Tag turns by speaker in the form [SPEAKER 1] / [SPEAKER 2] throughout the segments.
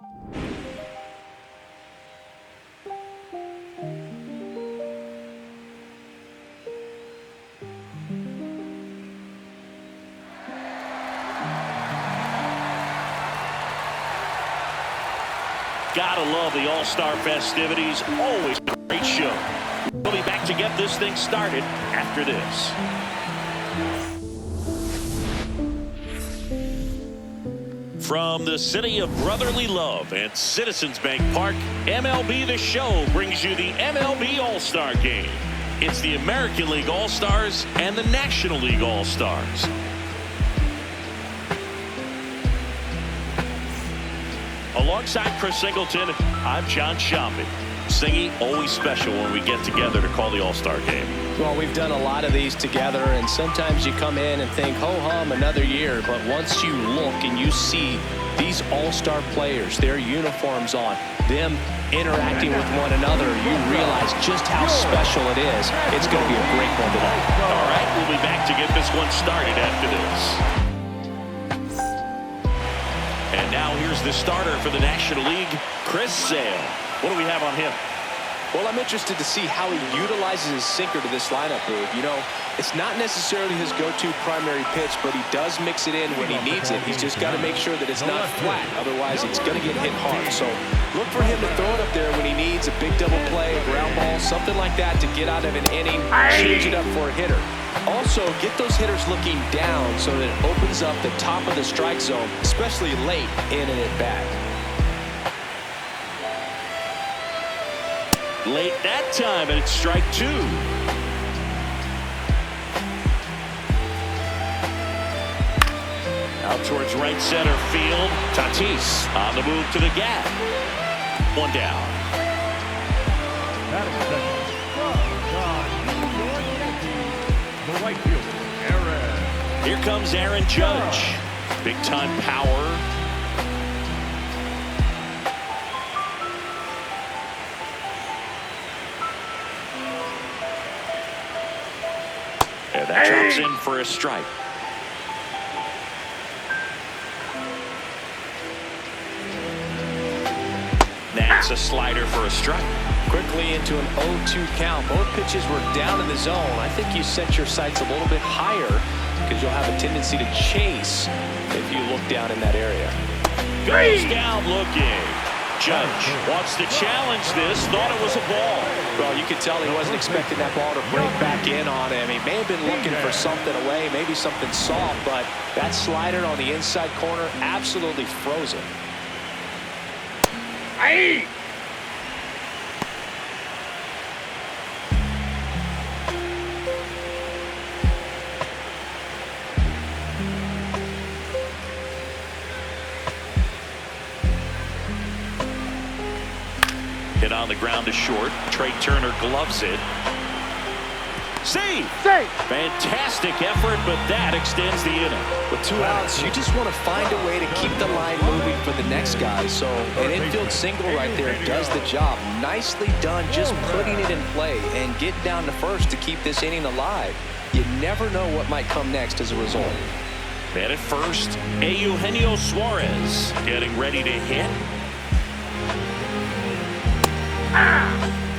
[SPEAKER 1] Gotta love the All-Star festivities. Always a great show. We'll be back to get this thing started after this. From the city of brotherly love and Citizens Bank Park, MLB The Show brings you the MLB All-Star Game. It's the American League All-Stars and the National League All-Stars. Alongside Chris Singleton, I'm John Shambi. Singy, always special when we get together to call the All-Star Game.
[SPEAKER 2] Well, we've done a lot of these together, and sometimes you come in and think, ho-hum, another year. But once you look and you see these All-Star players, their uniforms on, them interacting with one another, you realize just how special it is. It's going to be a great one tonight.
[SPEAKER 1] All right, we'll be back to get this one started after this. And now here's the starter for the National League, Chris Sale. What do we have on him?
[SPEAKER 2] Well, I'm interested to see how he utilizes his sinker to this lineup move. You know, it's not necessarily his go-to primary pitch, but he does mix it in when he needs it. He's just got to make sure that it's not flat. Otherwise, it's going to get hit hard. So look for him to throw it up there when he needs a big double play, a ground ball, something like that to get out of an inning, change it up for a hitter. Also, get those hitters looking down so that it opens up the top of the strike zone, especially late in an at-bat.
[SPEAKER 1] Late that time, and it's strike two. Out towards right center field. Tatis on the move to the gap. One down.
[SPEAKER 3] The right fielder, Aaron.
[SPEAKER 1] Here comes Aaron Judge. Big time power. And that drops in for a strike. That's a slider for a strike.
[SPEAKER 2] Quickly into an 0-2 count. Both pitches were down in the zone. I think you set your sights a little bit higher because you'll have a tendency to chase if you look down in that area.
[SPEAKER 1] Goes down looking. Judge wants to challenge this. Thought it was a ball.
[SPEAKER 2] Well, you could tell he wasn't expecting that ball to break back in on him. He may have been looking for something away, maybe something soft, but that slider on the inside corner absolutely froze him.
[SPEAKER 3] Aye.
[SPEAKER 1] Hit on the ground to short. Trey Turner gloves it. Save! Fantastic effort, but that extends the inning.
[SPEAKER 2] With 2 outs, you just want to find a way to keep the line moving for the next guy. So an infield single right there does the job. Nicely done, just putting it in play and getting down to first to keep this inning alive. You never know what might come next as a result.
[SPEAKER 1] Man at first, Eugenio Suarez getting ready to hit.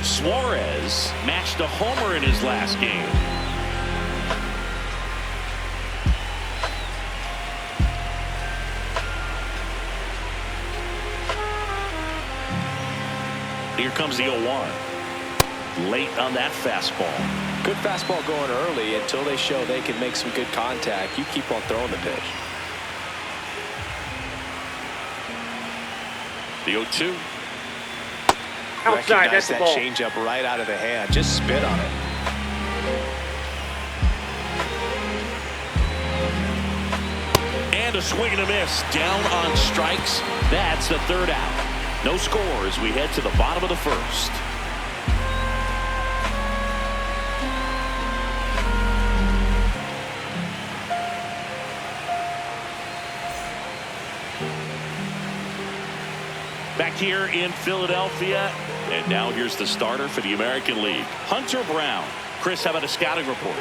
[SPEAKER 1] Suarez matched a homer in his last game. Here comes the 0-1. Late on that fastball.
[SPEAKER 2] Good fastball going early until they show they can make some good contact. You keep on throwing the pitch.
[SPEAKER 1] The 0-2.
[SPEAKER 3] Outside,
[SPEAKER 2] Recognize
[SPEAKER 3] that's the
[SPEAKER 2] that
[SPEAKER 3] ball.
[SPEAKER 2] changeup right out of the hand. Just spit on it.
[SPEAKER 1] And a swing and a miss. Down on strikes. That's the third out. No score as we head to the bottom of the first. Back here in Philadelphia, and now here's the starter for the American League, Hunter Brown. Chris, how about a scouting report?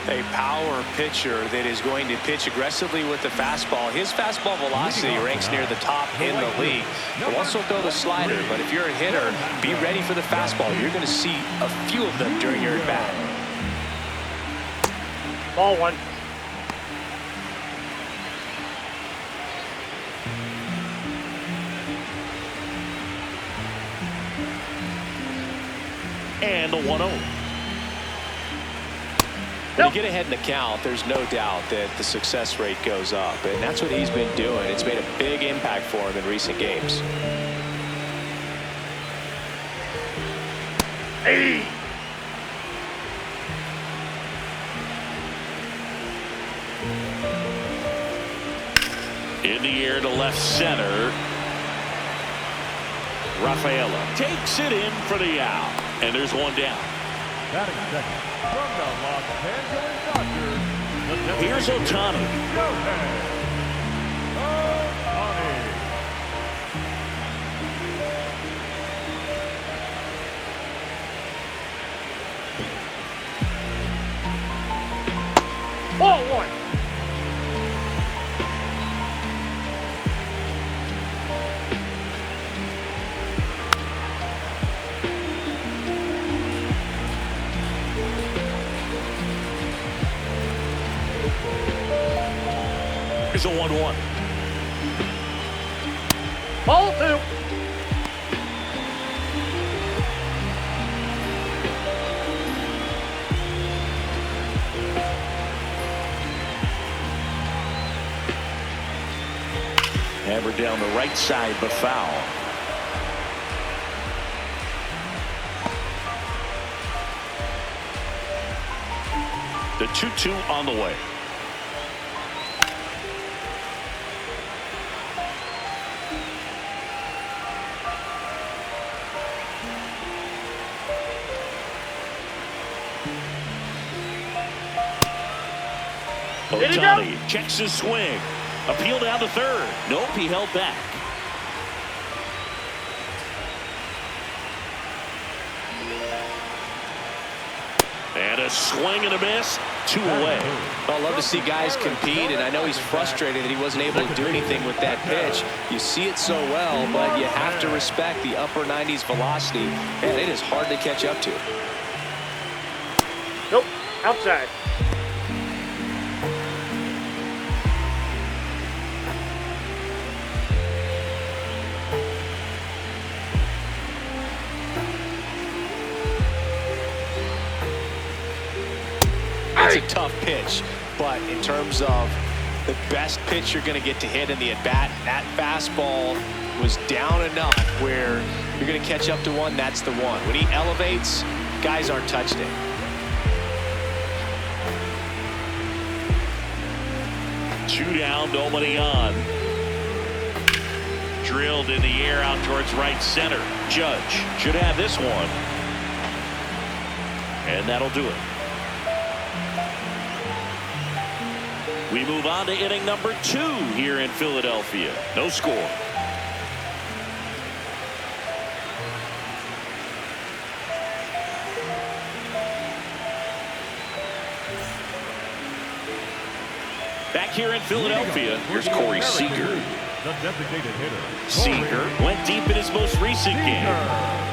[SPEAKER 2] A power pitcher that is going to pitch aggressively with the fastball. His fastball velocity ranks near the top in the league. He'll also throw the slider, but if you're a hitter, be ready for the fastball. You're going to see a few of them during your at-bat.
[SPEAKER 4] Ball one.
[SPEAKER 1] And the 1-0.
[SPEAKER 2] When you get ahead in the count, there's no doubt that the success rate goes up, and that's what he's been doing. It's made a big impact for him in recent games.
[SPEAKER 4] Hey.
[SPEAKER 1] In the air to left center. Rafaela takes it in for the out. And there's one down.
[SPEAKER 3] Batting second from the Los Angeles Dodgers.
[SPEAKER 1] Here's Ohtani.
[SPEAKER 3] Ohtani.
[SPEAKER 4] Ball one.
[SPEAKER 1] Here's a 1-1.
[SPEAKER 4] Ball two.
[SPEAKER 1] Hammered down the right side, but foul. The 2-2 on the way. Ohtani checks his swing. Appeal down to third. Nope, he held back. And a swing and a miss. 2 away.
[SPEAKER 2] Well, I love to see guys compete, and I know he's frustrated that he wasn't able to do anything with that pitch. You see it so well, but you have to respect the upper 90s velocity. Man, it is hard to catch up to.
[SPEAKER 4] Nope. Outside.
[SPEAKER 2] It's a tough pitch, but in terms of the best pitch you're going to get to hit in the at-bat, that fastball was down enough where you're going to catch up to one, that's the one. When he elevates, guys aren't touching it.
[SPEAKER 1] Two down, nobody on. Drilled in the air out towards right center. Judge should have this one. And that'll do it. We move on to inning number 2 here in Philadelphia. No score. Back here in Philadelphia, here's Corey Seager.
[SPEAKER 3] The designated hitter.
[SPEAKER 1] Seager went deep in his most recent game.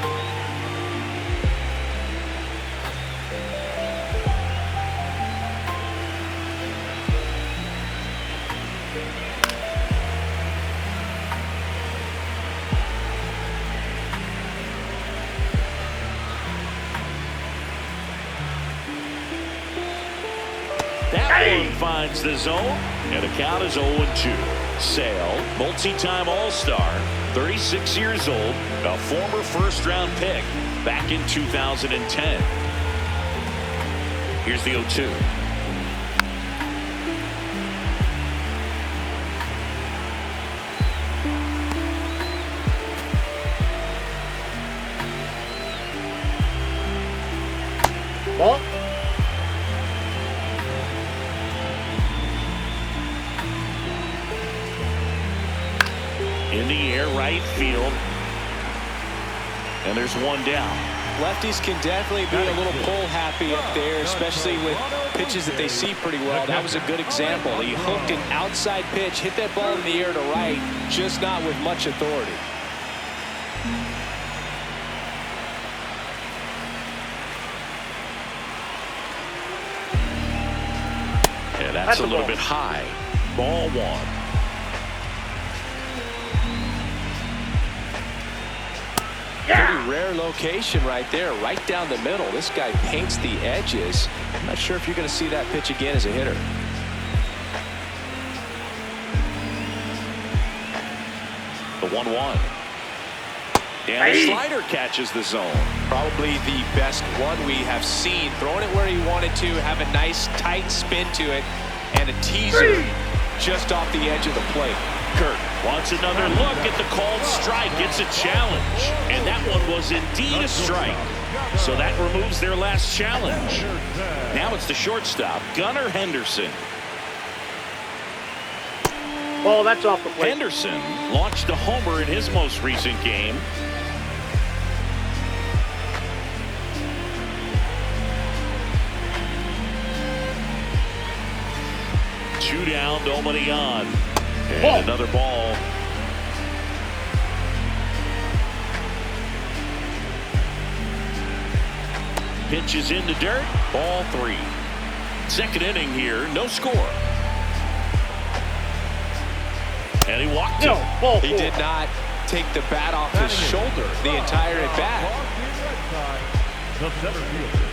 [SPEAKER 1] That one finds the zone, and the count is 0-2. Sale, multi-time All-Star, 36 years old, a former first-round pick back in 2010. Here's the 0-2.
[SPEAKER 4] Ball.
[SPEAKER 1] In the air, right field. And there's one down.
[SPEAKER 2] Lefties can definitely be a little pull happy up there, especially with pitches that they see pretty well. That was a good example. He hooked an outside pitch, hit that ball in the air to right, just not with much authority.
[SPEAKER 1] Yeah, that's a little bit high. Ball one.
[SPEAKER 2] Pretty rare location right there, right down the middle. This guy paints the edges. I'm not sure if you're going to see that pitch again as a hitter.
[SPEAKER 1] The 1-1. And the slider catches the zone.
[SPEAKER 2] Probably the best one we have seen. Throwing it where he wanted to, have a nice tight spin to it, and a teaser just off the edge of the plate.
[SPEAKER 1] Kurt wants another look at the called strike. It's a challenge. And that one was indeed a strike. So that removes their last challenge. Now it's the shortstop, Gunnar Henderson.
[SPEAKER 4] Ball, that's off the plate.
[SPEAKER 1] Henderson launched a homer in his most recent game. Two down, nobody on. And another ball. Pitch is in the dirt. Ball three. Second inning here, no score. And he walked it.
[SPEAKER 4] Ball
[SPEAKER 2] He
[SPEAKER 4] four.
[SPEAKER 2] did not take the bat off his shoulder the entire at bat.
[SPEAKER 3] The center fielder,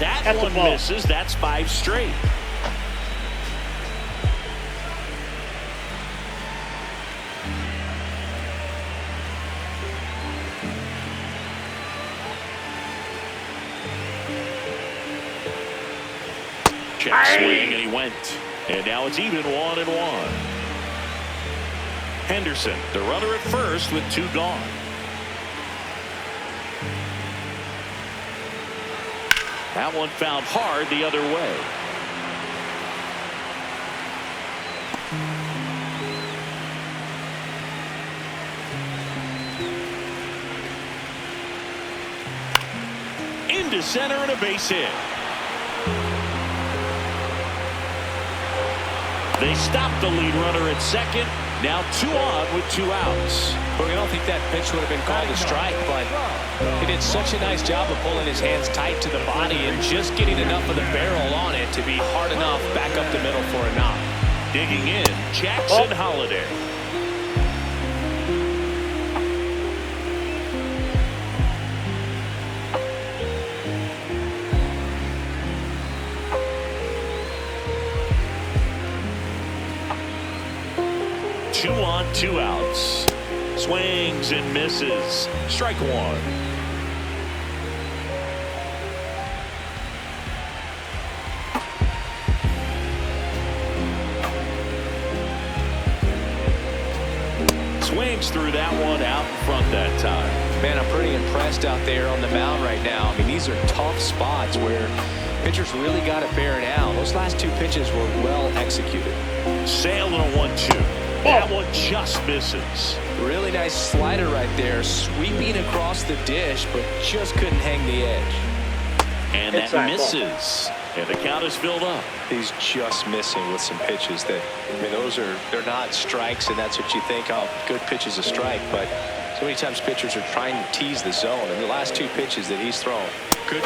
[SPEAKER 1] That
[SPEAKER 4] That's a
[SPEAKER 1] one
[SPEAKER 4] ball.
[SPEAKER 1] misses. That's 5 straight. Check swing, and he went. And now it's even 1-1. Henderson, the runner at first with 2 gone. That one found hard the other way. Into center and a base hit. They stopped the lead runner at second. Now 2 on with 2 outs.
[SPEAKER 2] But I don't think that pitch would have been called a strike, but he did such a nice job of pulling his hands tight to the body and just getting enough of the barrel on it to be hard enough back up the middle for a knock.
[SPEAKER 1] Digging in, Jackson Holliday. Two on, 2 outs. Swings and misses. Strike one. Swings through that one out in front that time.
[SPEAKER 2] Man, I'm pretty impressed out there on the mound right now. I mean, these are tough spots where pitchers really got to bear down. Those last 2 pitches were well executed.
[SPEAKER 1] Sailing a 1-2. That one just misses.
[SPEAKER 2] Really nice slider right there, sweeping across the dish, but just couldn't hang the edge.
[SPEAKER 1] And that
[SPEAKER 4] Inside
[SPEAKER 1] misses. And the count is filled up.
[SPEAKER 2] He's just missing with some pitches that, I mean, they're not strikes, and that's what you think, oh, good pitch is a strike, but so many times pitchers are trying to tease the zone, and the last 2 pitches that he's thrown, good.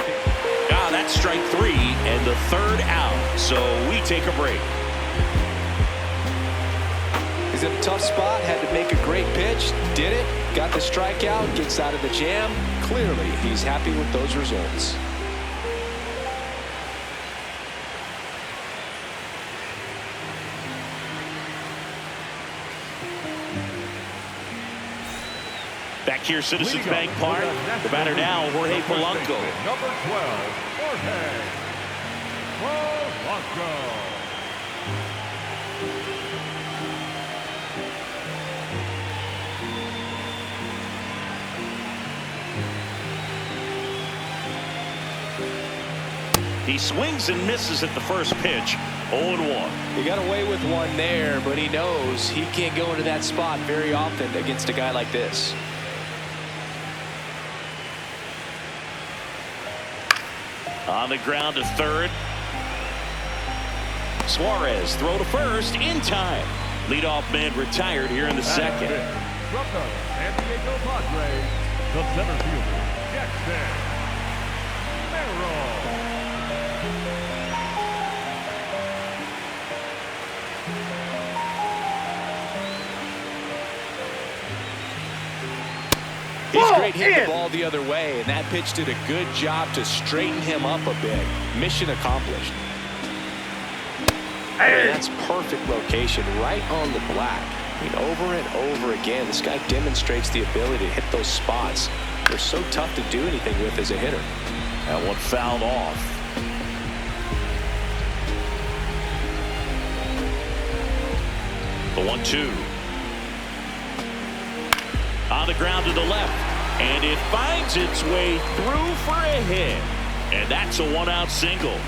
[SPEAKER 1] Ah, that's strike 3 and the 3rd out. So we take a break.
[SPEAKER 2] He's in a tough spot, had to make a great pitch, did it, got the strikeout, gets out of the jam. Clearly, he's happy with those results.
[SPEAKER 1] Back here, Citizens Bank Park. The batter now, Jorge Polanco.
[SPEAKER 3] Number 12, Jorge Polanco.
[SPEAKER 1] He swings and misses at the first pitch. 0-1.
[SPEAKER 2] He got away with one there, but he knows he can't go into that spot very often against a guy like this.
[SPEAKER 1] On the ground to third. Suarez throw to first in time. Leadoff man retired here in the second.
[SPEAKER 3] From the San Diego Padres, the center fielder, Jackson Merrill.
[SPEAKER 2] He's great hitting the ball the other way, and that pitch did a good job to straighten him up a bit. Mission accomplished. And that's perfect location, right on the black. I mean, over and over again, this guy demonstrates the ability to hit those spots. They're so tough to do anything with as a hitter.
[SPEAKER 1] That one fouled off. The 1-2. On the ground to the left. And it finds its way through for a hit. And that's a one-out single.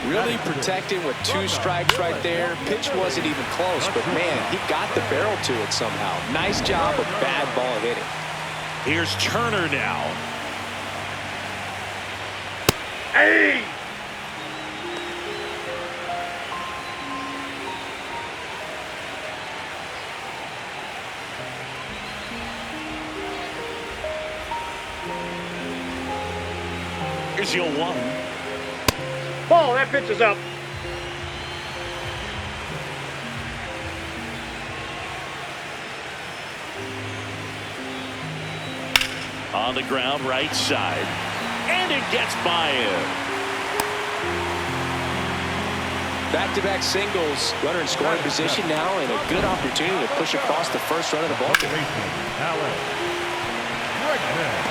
[SPEAKER 2] Really protecting with 2 strikes right there. Pitch wasn't even close, but man, he got the barrel to it somehow. Nice job of bad ball hitting.
[SPEAKER 1] Here's Turner now.
[SPEAKER 4] Hey!
[SPEAKER 1] Here's your 1.
[SPEAKER 4] Ball, that pitch is up.
[SPEAKER 1] On the ground, right side. And it gets by him.
[SPEAKER 2] Back-to-back singles. Runner in scoring position now, and a good opportunity to push across the first run of the ball game.
[SPEAKER 3] Allen. Bregman.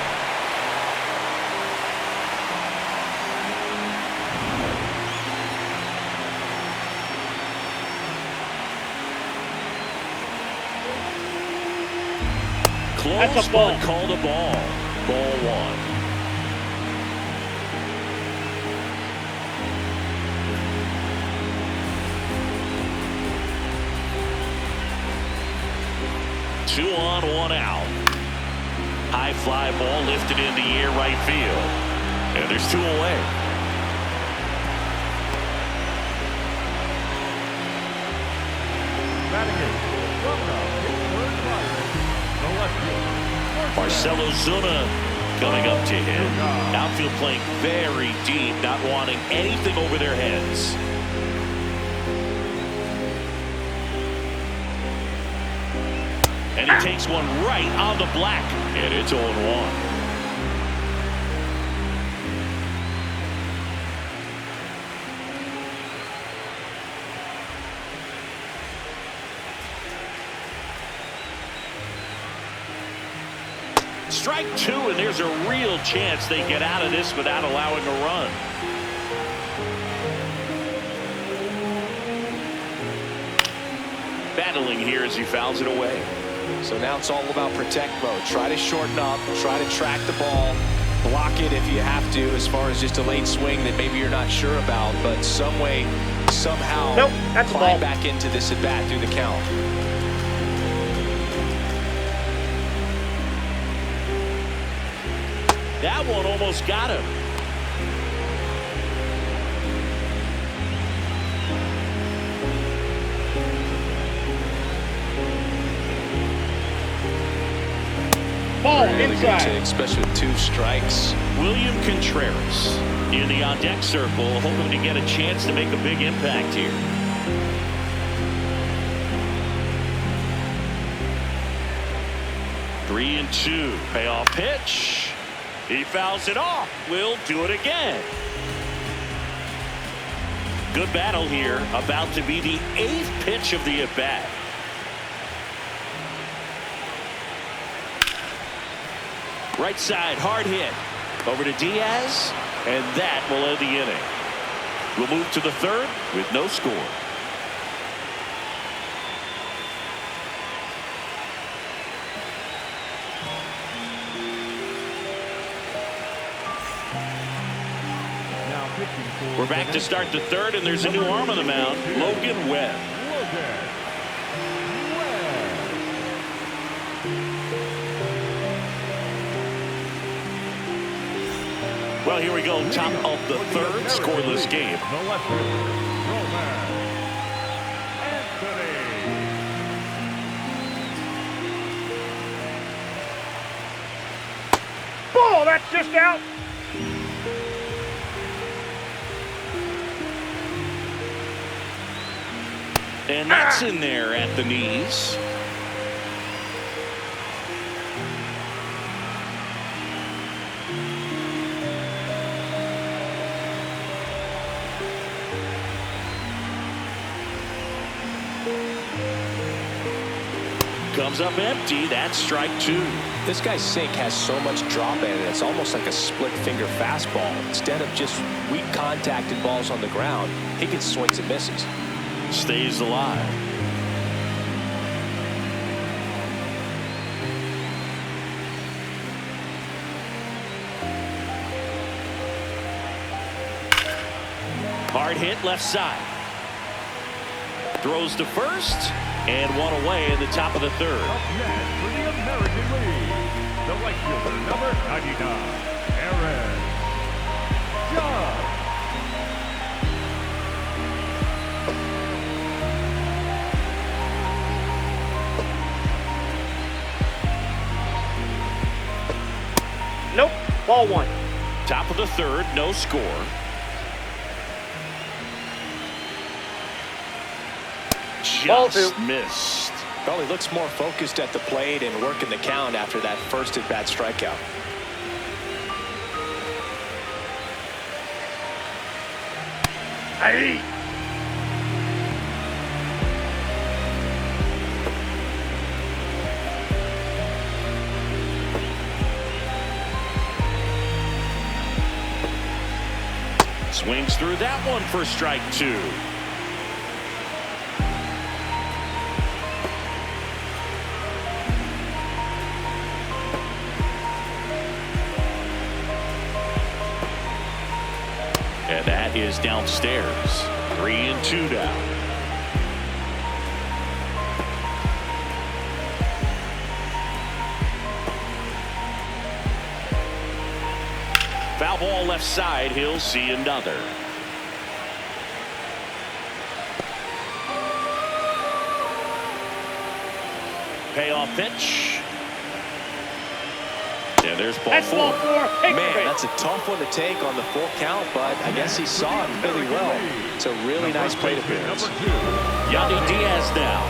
[SPEAKER 1] Close,
[SPEAKER 4] that's a ball.
[SPEAKER 1] but called a ball. Ball 1. Two on, 1 out. High fly ball lifted in the air right field. And there's 2 away.
[SPEAKER 3] Batting it from the Pittsburgh Pirates, the left fielder,
[SPEAKER 1] Marcelo Zuna coming up to him. Outfield playing very deep, not wanting anything over their heads. And he takes one right on the black. And it's 0-1. Strike 2, and there's a real chance they get out of this without allowing a run. Battling here as he fouls it away.
[SPEAKER 2] So now it's all about protect mode. Try to shorten up, try to track the ball, block it if you have to, as far as just a late swing that maybe you're not sure about, but some way, somehow,
[SPEAKER 4] Nope, that's a
[SPEAKER 2] climb
[SPEAKER 4] ball.
[SPEAKER 2] back into this at bat through the count.
[SPEAKER 1] That one almost got him.
[SPEAKER 4] Ball
[SPEAKER 2] Really good
[SPEAKER 4] inside.
[SPEAKER 2] take, especially with 2 strikes.
[SPEAKER 1] William Contreras in the on-deck circle, hoping to get a chance to make a big impact here. Three and 2. Payoff pitch. He fouls it off. Will do it again. Good battle here. About to be the 8th pitch of the at-bat. Right side, hard hit. Over to Diaz, and that will end the inning. We'll move to the 3rd with no score. We're back to start the third, and there's a new arm on the mound, Logan Webb. Well, here we go, top of the third, scoreless game.
[SPEAKER 4] Ball, that's just out.
[SPEAKER 1] And that's in there at the knees. Comes up empty. That's strike two.
[SPEAKER 2] This guy's sink has so much drop in it. It's almost like a split finger fastball. Instead of just weak contact and balls on the ground, he gets swings and misses.
[SPEAKER 1] Stays alive. Hard hit left side. Throws to first, and one away in the top of the third.
[SPEAKER 3] Up next for the American League, the right fielder, number 99, Aaron Judge.
[SPEAKER 4] Nope. Ball one.
[SPEAKER 1] Top of the third, no score.
[SPEAKER 4] Ball two.
[SPEAKER 1] Just missed.
[SPEAKER 2] Well, he looks more focused at the plate and working the count after that first at-bat strikeout.
[SPEAKER 4] Hey.
[SPEAKER 1] Swings through that one for strike two. And that is downstairs. 3-2 now. Foul ball left side. He'll see another. Payoff pitch. And there's ball
[SPEAKER 4] That's ball
[SPEAKER 1] four.
[SPEAKER 4] four. Take
[SPEAKER 2] Man,
[SPEAKER 4] the
[SPEAKER 2] that's a tough one to take on the full count, but I guess he saw it really well. It's a really nice plate appearance.
[SPEAKER 1] Yandy Diaz now.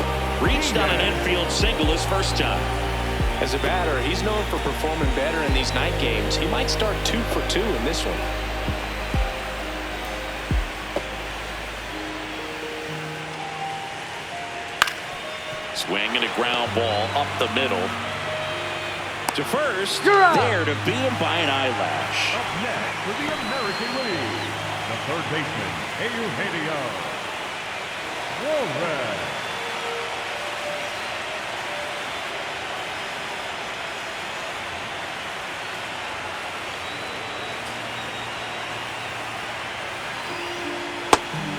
[SPEAKER 1] Reached on an infield single his first time.
[SPEAKER 2] As a batter, he's known for performing better in these night games. He might start 2 for 2 in this one.
[SPEAKER 1] Swing and a ground ball up the middle. To first,
[SPEAKER 4] You're out.
[SPEAKER 1] there to beat him by an eyelash.
[SPEAKER 3] Up next for the American League, the third baseman, Eugenio Suarez.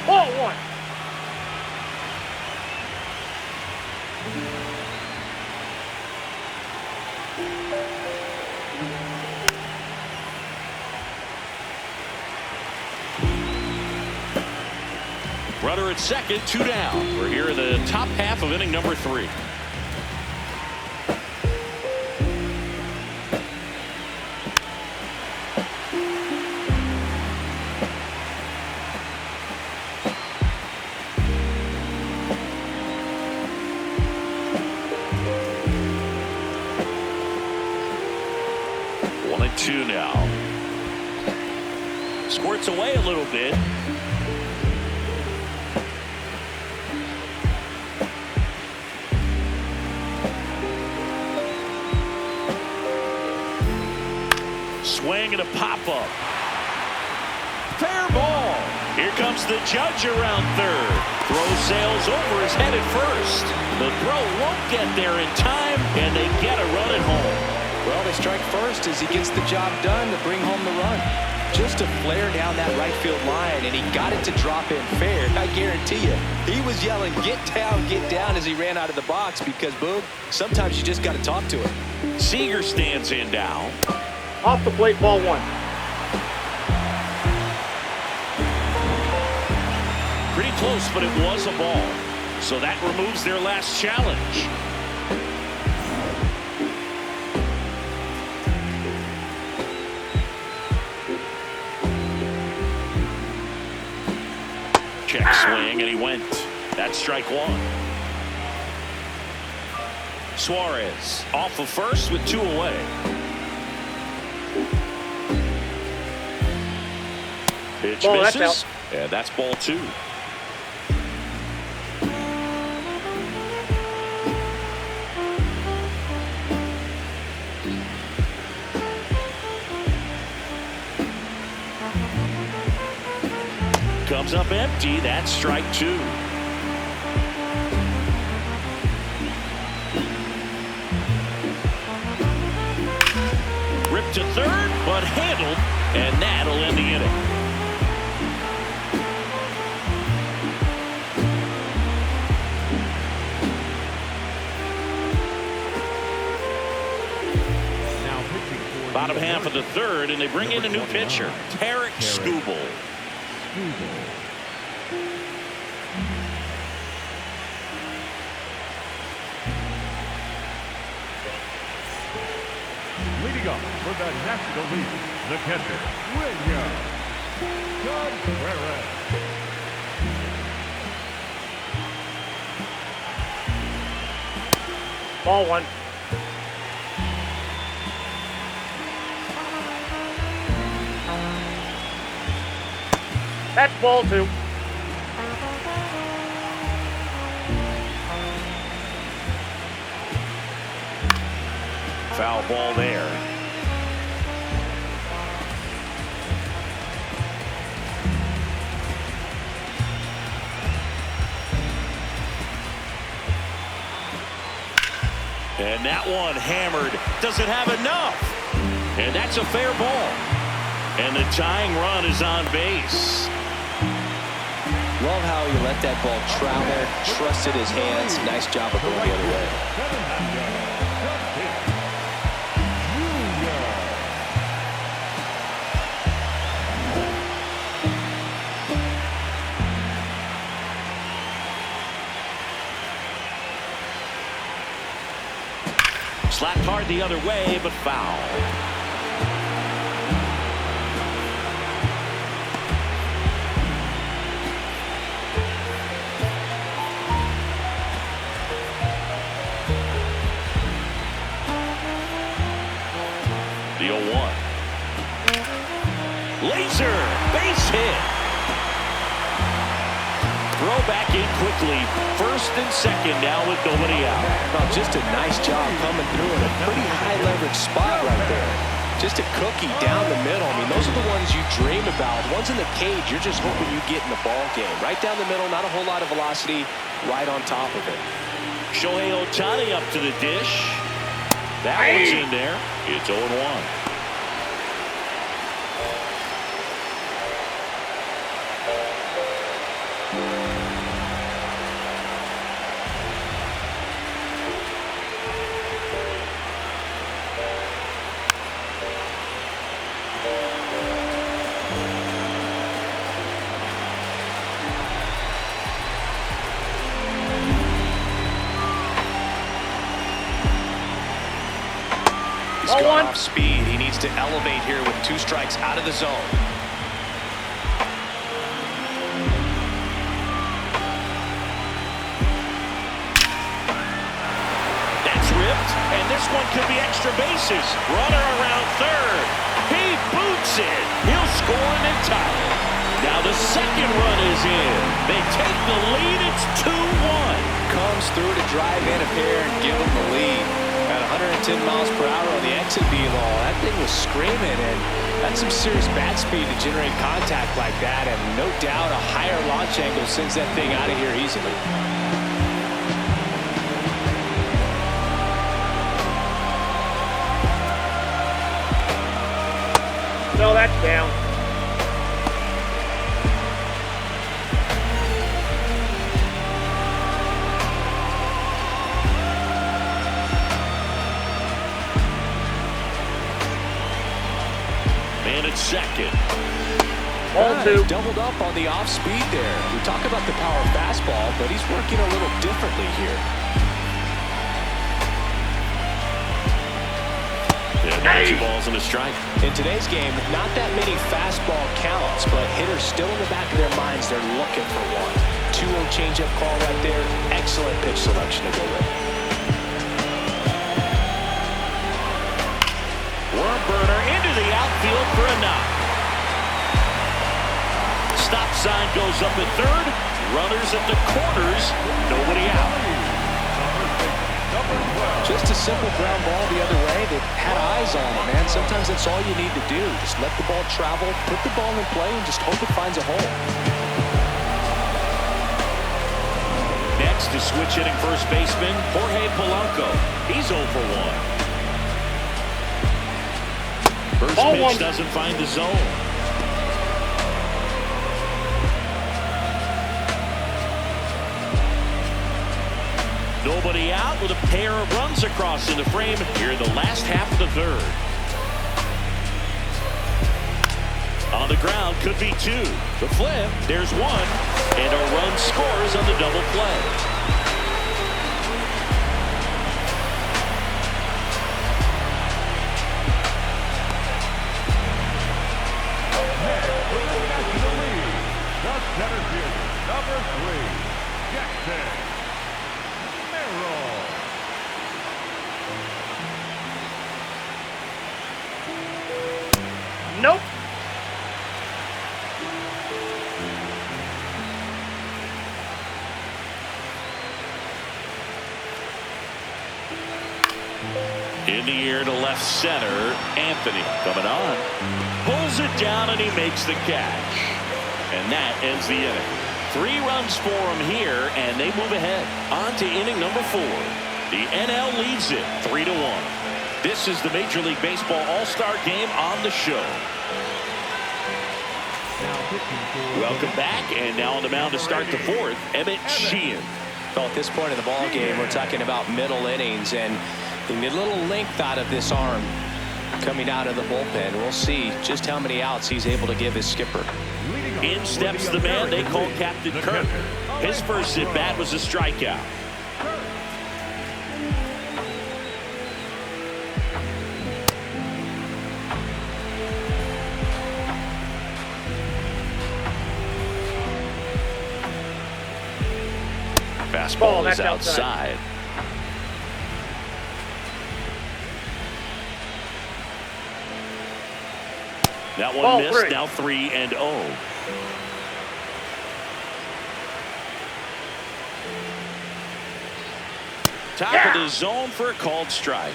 [SPEAKER 4] Ball one.
[SPEAKER 1] Runner at second, 2 down. We're here in the top half of inning number 3. One and two now. Squirts away a little bit. Swing and a pop-up. Fair ball. Here comes the judge around third. Throw sails over his head at first. The throw won't get there in time, and they get a run at home.
[SPEAKER 2] Well, they strike first as he gets the job done to bring home the run. just to flare down that right field line, and he got it to drop in fair. I guarantee you, he was yelling, get down, as he ran out of the box because, Boog, sometimes you just got to talk to it.
[SPEAKER 1] Seager stands in now.
[SPEAKER 4] Off the plate, ball 1.
[SPEAKER 1] Pretty close, but it was a ball. So that removes their last challenge. Check swing, and he went. That's strike 1. Suarez off of first with 2 away. Pitch
[SPEAKER 4] Ball, that's
[SPEAKER 1] misses,
[SPEAKER 4] out.
[SPEAKER 1] and that's ball 2. Comes up empty. That's strike 2. Ripped to third, but handled, and that'll end the inning. Bottom half of the third, and they bring in a new pitcher, Tarek Skubal.
[SPEAKER 3] Leading up for the National League, the catcher, William Contreras.
[SPEAKER 4] Ball 1. That's ball 2.
[SPEAKER 1] Foul ball there. And that one hammered. Does it have enough? And that's a fair ball. And the tying run is on base.
[SPEAKER 2] Love how he let that ball travel, trusted his hands. Nice job of going the other way.
[SPEAKER 1] Slapped hard the other way, but foul. The 0-1. Laser, base hit. Throw back in quickly. First and second now with nobody out.
[SPEAKER 2] Well, just a nice job coming through in a pretty high leverage spot right there. Just a cookie down the middle. I mean, those are the ones you dream about. Ones in the cage, you're just hoping you get in the ball game. Right down the middle, not a whole lot of velocity, right on top of it.
[SPEAKER 1] Shohei Ohtani up to the dish. That one's in there. It's 0-1.
[SPEAKER 2] He's gone off speed. He needs to elevate here with 2 strikes out of the zone.
[SPEAKER 1] That's ripped, and this one could be extra bases. Runner around third. He boots it. He'll score and then tie it. Now the second run is in. They take the lead. It's 2-1.
[SPEAKER 2] Comes through to drive in a pair and give him the lead. At 110 miles per hour on the exit velo. That thing was screaming, and that's some serious bat speed to generate contact like that, and no doubt a higher launch angle sends that thing out of here easily.
[SPEAKER 4] No, that's down. 2.
[SPEAKER 2] Doubled up on the off speed there. We talk about the power fastball, but he's working a little differently here.
[SPEAKER 1] Yeah, 2 balls and a strike.
[SPEAKER 2] In today's game, not that many fastball counts, but hitters still in the back of their minds, they're looking for one. 2-0 changeup call right there. Excellent pitch selection to go with.
[SPEAKER 1] Worm burner into the outfield for a knock. Stop sign goes up at third. Runners at the corners. Nobody out.
[SPEAKER 2] Just a simple ground ball the other way that had eyes on it, man. Sometimes that's all you need to do. Just let the ball travel, put the ball in play, and just hope it finds a hole.
[SPEAKER 1] Next is switch hitting first baseman Jorge Polanco. He's 0 for 1. First
[SPEAKER 4] Ball
[SPEAKER 1] pitch
[SPEAKER 4] 1.
[SPEAKER 1] doesn't find the zone. Nobody out with a pair of runs across in the frame here in the last half of the third. On the ground, could be 2. The flip, there's 1, and a run scores on the double play.
[SPEAKER 4] Nope.
[SPEAKER 1] In the air to left center, Anthony coming on. Pulls it down and he makes the catch. And that ends the inning. 3 runs for him here, and they move ahead. On to inning number 4. The NL leads it 3-1. This is the Major League Baseball All-Star Game on the show. Welcome back, and now on the mound to start the 4th, Emmett Sheehan.
[SPEAKER 2] Well, at this point in the ball game, we're talking about middle innings, and you need a little length out of this arm coming out of the bullpen. We'll see just how many outs he's able to give his skipper.
[SPEAKER 1] In steps the man they call Captain Kirk. His first at-bat was a strikeout. Fastball is outside. That one
[SPEAKER 4] Ball
[SPEAKER 1] missed,
[SPEAKER 4] 3.
[SPEAKER 1] now 3-0. Top of the zone for a called strike.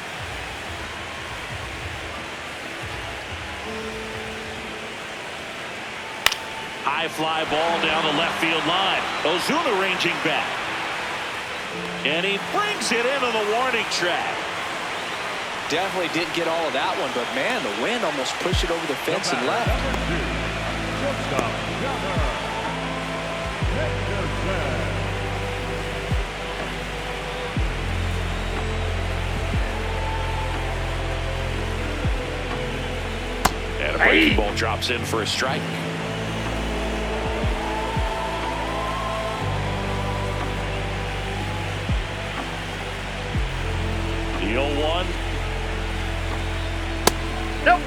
[SPEAKER 1] High fly ball down the left field line. Ozuna ranging back. And he brings it into the warning track.
[SPEAKER 2] Definitely didn't get all of that one, but man, the wind almost pushed it over the fence and left.
[SPEAKER 1] And a breaking ball drops in for a strike. The 0-1.
[SPEAKER 4] Nope.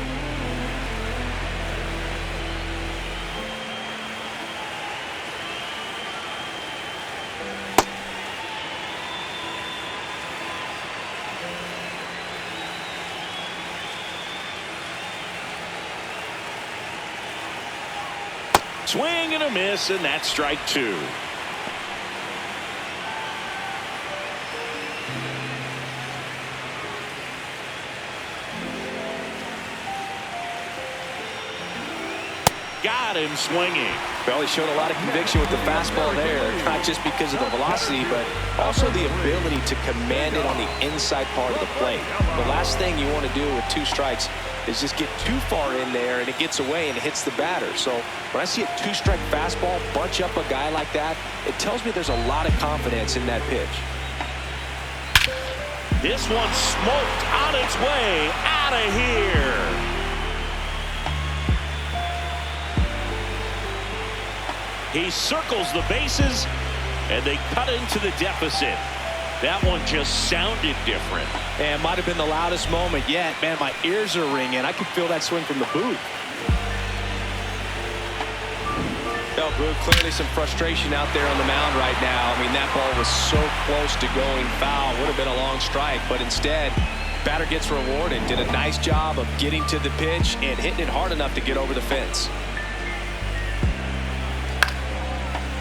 [SPEAKER 1] Swing and a miss, and that's strike 2. Got him swinging.
[SPEAKER 2] Well, he showed a lot of conviction with the fastball there, not just because of the velocity, but also the ability to command it on the inside part of the plate. The last thing you want to do with 2 strikes is just get too far in there and it gets away and it hits the batter. So when I see a 2-strike fastball bunch up a guy like that, it tells me there's a lot of confidence in that pitch.
[SPEAKER 1] This one smoked on its way out of here. He circles the bases, and they cut into the deficit. That one just sounded different.
[SPEAKER 2] And might have been the loudest moment yet. Man, my ears are ringing. I can feel that swing from the booth. No, Booth, clearly some frustration out there on the mound right now. I mean, that ball was so close to going foul. Would have been a long strike, but instead, batter gets rewarded. Did a nice job of getting to the pitch and hitting it hard enough to get over the fence.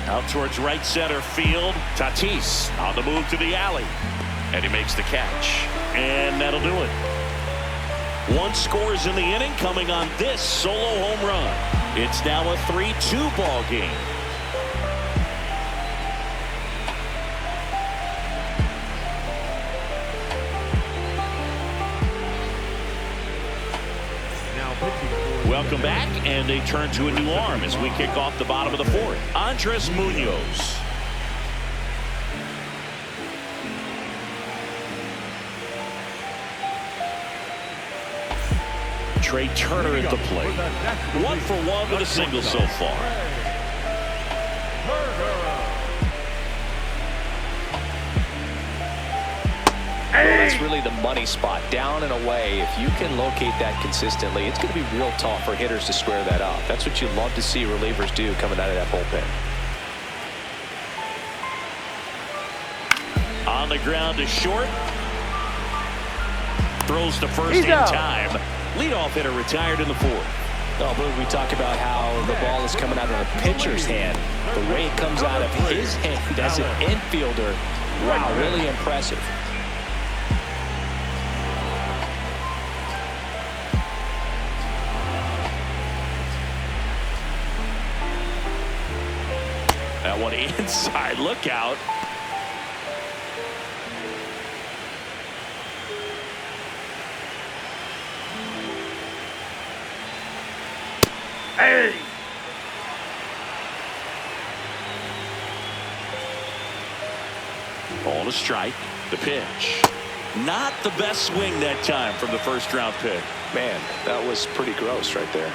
[SPEAKER 1] Out towards right center field. Tatis on the move to the alley. And he makes the catch. And that'll do it. One scores in the inning coming on this solo home run. It's now a 3-2 ball game. Welcome back, and they turn to a new arm as we kick off the bottom of the fourth. Andres Munoz. Trey Turner at the plate. 1-for-1 with a single so far.
[SPEAKER 2] That's really the money spot, down and away. If you can locate that consistently, it's going to be real tough for hitters to square that up. That's what you love to see relievers do coming out of that bullpen.
[SPEAKER 1] On the ground to short. Throws to first in time. Leadoff hitter retired in the fourth.
[SPEAKER 2] Oh, Blue, we talk about how the ball is coming out of the pitcher's hand. The way it comes out of his hand as an infielder, wow, really impressive.
[SPEAKER 1] That one inside, look out.
[SPEAKER 4] Hey!
[SPEAKER 1] Ball to strike. The pitch. Not the best swing that time from the first round pick.
[SPEAKER 2] Man, that was pretty gross right there.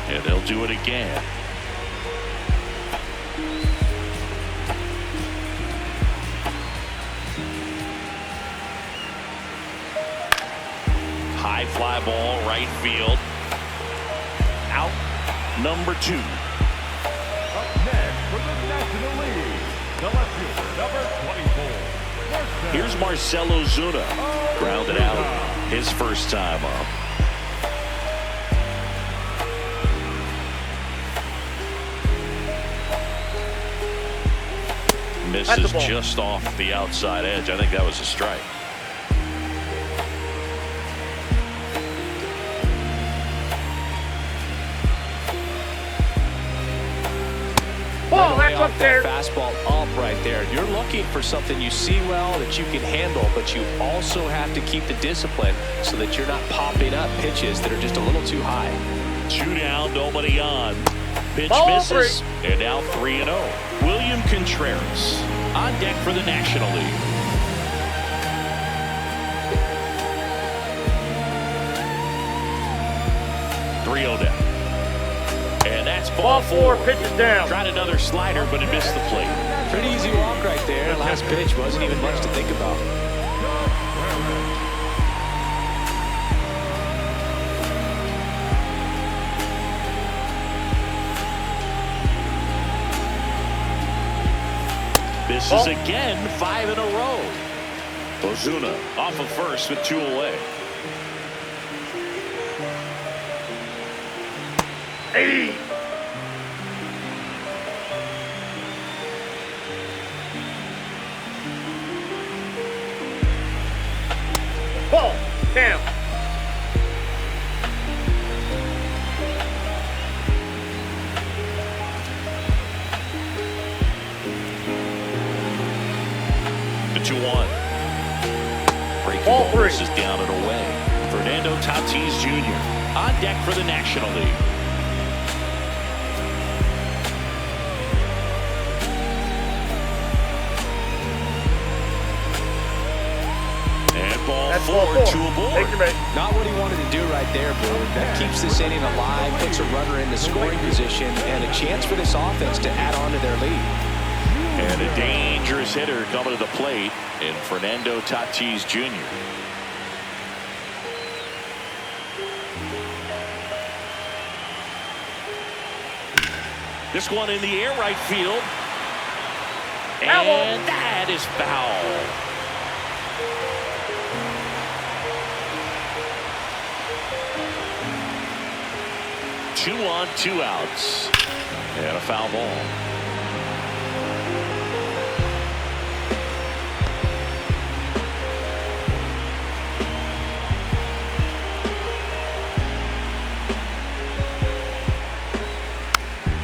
[SPEAKER 1] And they'll do it again. High fly ball, right field. Out. Number 2.
[SPEAKER 3] Up next for the National League, the left fielder, number 24.
[SPEAKER 1] Here's Marcell Ozuna. Grounded out his first time up. Misses just off the outside edge. I think that was a strike.
[SPEAKER 4] Ball, that's up there.
[SPEAKER 2] Fastball up right there. You're looking for something you see well that you can handle, but you also have to keep the discipline so that you're not popping up pitches that are just a little too high.
[SPEAKER 1] 2 down, nobody on. Pitch
[SPEAKER 4] Ball
[SPEAKER 1] misses,
[SPEAKER 4] 3.
[SPEAKER 1] and now 3-0. William Contreras on deck for the National League. Down. And that's ball 4.
[SPEAKER 4] Pitches down.
[SPEAKER 1] Tried another slider, but it missed the plate.
[SPEAKER 2] Pretty easy walk right there. Last pitch wasn't even much to think about.
[SPEAKER 1] This is again 5 in a row. Ozuna off of first with 2 away.
[SPEAKER 4] Hey! Ball down.
[SPEAKER 1] The 2-1. Breaking
[SPEAKER 4] Ball 3.
[SPEAKER 1] This is down and away. Fernando Tatis Jr. on deck for the National League. for 2 aboard.
[SPEAKER 4] Take your bait.
[SPEAKER 2] Not what he wanted to do right there, Blue. That keeps this inning alive, puts a runner into scoring position, and a chance for this offense to add on to their lead.
[SPEAKER 1] And a dangerous hitter coming to the plate in Fernando Tatis Jr. This one in the air, right field. And that is foul. Two on, 2 outs. And a foul ball.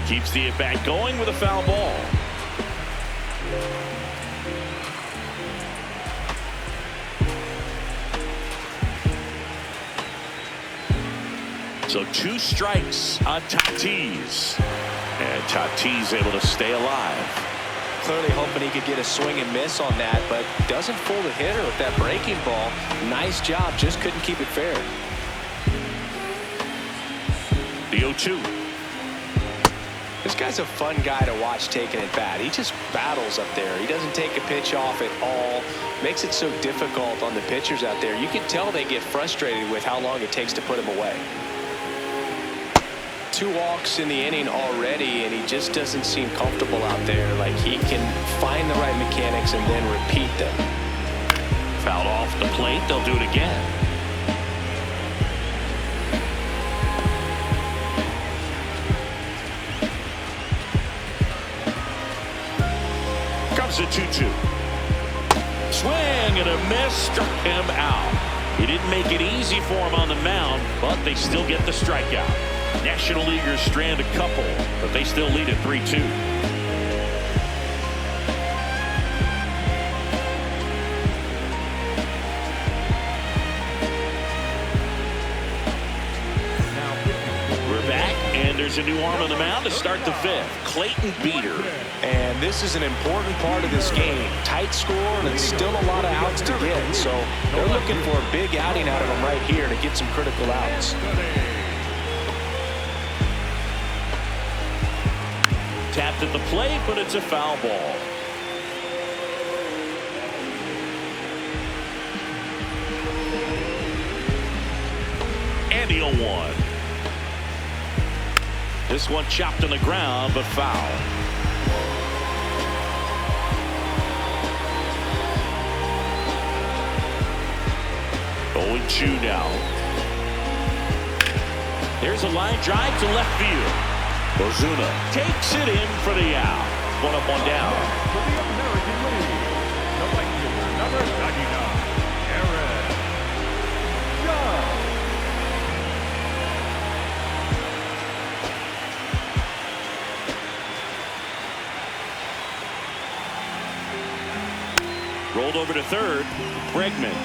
[SPEAKER 1] Keeps the at-bat going with a foul ball. So 2 strikes on Tatis. And Tatis able to stay alive.
[SPEAKER 2] Clearly hoping he could get a swing and miss on that, but doesn't fool the hitter with that breaking ball. Nice job, just couldn't keep it fair.
[SPEAKER 1] The 0-2.
[SPEAKER 2] This guy's a fun guy to watch taking at bat. He just battles up there. He doesn't take a pitch off at all. Makes it so difficult on the pitchers out there. You can tell they get frustrated with how long it takes to put him away. 2 walks in the inning already, and he just doesn't seem comfortable out there. Like he can find the right mechanics and then repeat them.
[SPEAKER 1] Fouled off the plate. They'll do it again. Comes a 2-2. Swing and a miss, struck him out. He didn't make it easy for him on the mound, but they still get the strikeout. National Leaguers strand a couple, but they still lead at 3-2. We're back, and there's a new arm on the mound to start the 5th. Clayton Beeter.
[SPEAKER 2] And this is an important part of this game. Tight score, and still a lot of outs to get. So they're looking for a big outing out of him right here to get some critical outs.
[SPEAKER 1] Tapped at the plate, but it's a foul ball. And the 0-1. This one chopped on the ground, but foul. Oh, 2 now. There's a line drive to left field. Ozuna takes it in for the out. 1 up, 1 down.
[SPEAKER 3] For the American League, the right fielder, number 99, Aaron Judge.
[SPEAKER 1] Rolled over to third. Bregman.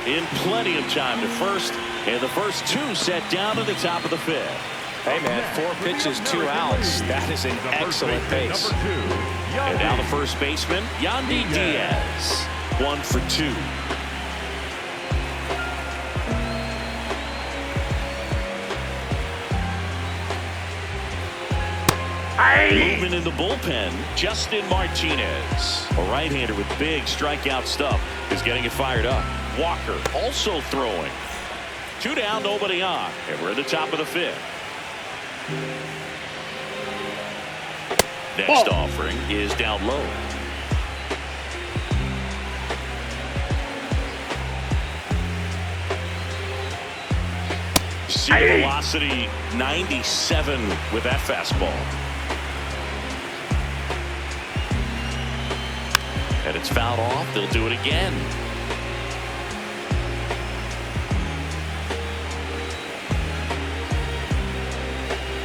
[SPEAKER 1] In plenty of time to first. And the first 2 set down to the top of the 5th.
[SPEAKER 2] Hey, man, 4 pitches, 2 outs. That is an excellent pace.
[SPEAKER 1] And now the first baseman, Yandy Diaz. 1 for 2. Moving in the bullpen, Justin Martinez. A right-hander with big strikeout stuff is getting it fired up. Walker also throwing. 2 down, nobody on. And we're at the top of the 5th. Next offering is down low. Seeing velocity 97 with that fastball. And it's fouled off. They'll do it again.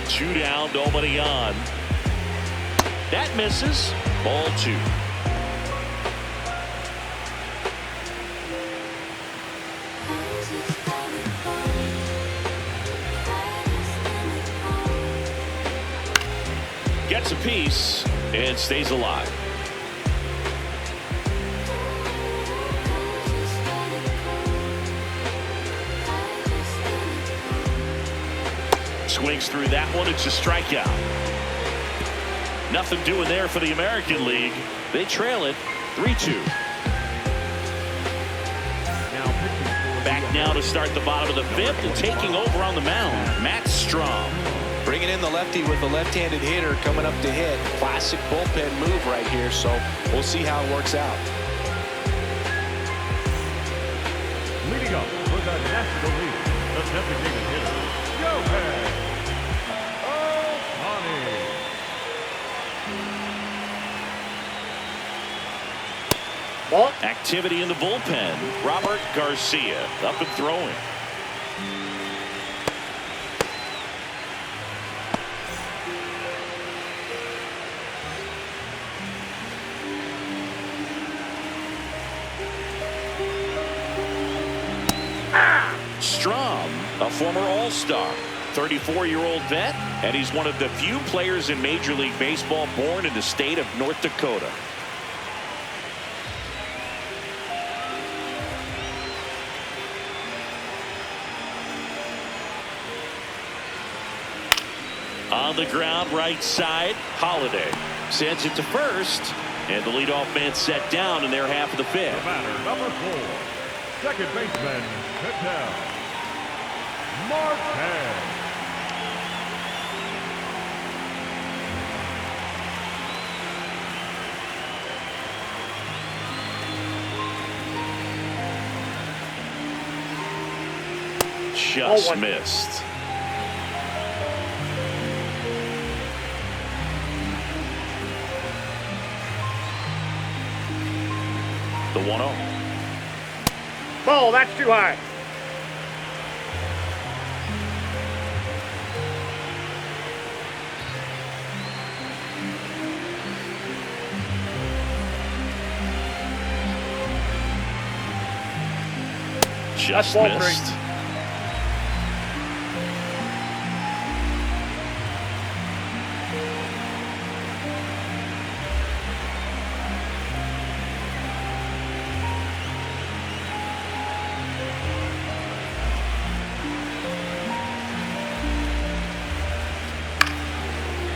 [SPEAKER 1] Two down, nobody on. That misses. Ball 2. Gets a piece and stays alive. Swings through that one. It's a strikeout. Nothing doing there for the American League. They trail it 3-2. Back now to start the bottom of the fifth, and taking over on the mound, Matt Strom.
[SPEAKER 2] Bringing in the lefty with a left-handed hitter coming up to hit. Classic bullpen move right here, so we'll see how it works out.
[SPEAKER 3] Leading up for the National League, the designated hitter, Yohei Ohtani.
[SPEAKER 4] Ball.
[SPEAKER 1] Activity in the bullpen. Robert Garcia up and throwing. Strom, a former All-Star, 34-year-old vet, and he's one of the few players in Major League Baseball born in the state of North Dakota. On the ground, right side, Holiday sends it to first, and the leadoff man set down in their half of the fifth.
[SPEAKER 3] The batter, number 4, second baseman, Patel Marquez.
[SPEAKER 1] Just missed. The 1-0.
[SPEAKER 4] Ball, that's too high.
[SPEAKER 1] Just
[SPEAKER 4] ball
[SPEAKER 1] missed.
[SPEAKER 4] three.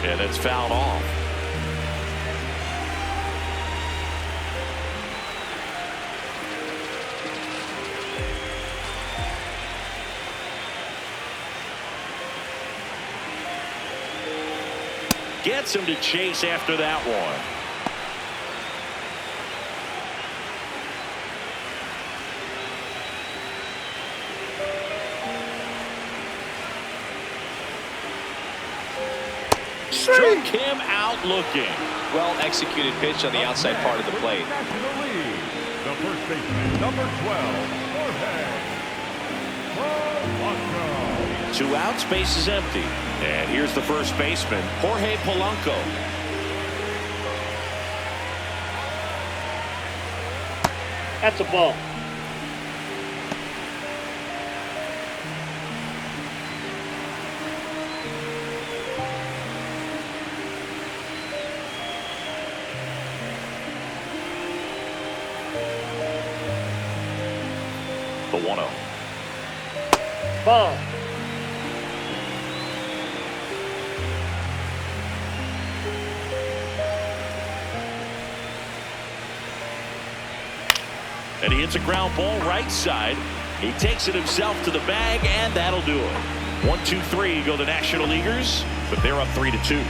[SPEAKER 1] And it's fouled off. Gets him to chase after that one. Struck him out looking.
[SPEAKER 2] Well executed pitch on the outside part of the plate.
[SPEAKER 3] National League, the first baseman, number 12, Jorge Polanco.
[SPEAKER 1] 2 outs, base is empty. And here's the first baseman, Jorge Polanco.
[SPEAKER 4] That's a ball.
[SPEAKER 1] The 1-0.
[SPEAKER 4] Ball.
[SPEAKER 1] And he hits a ground ball right side. He takes it himself to the bag, and that'll do it. 1-2-3 go the National Leaguers, but they're up 3-2.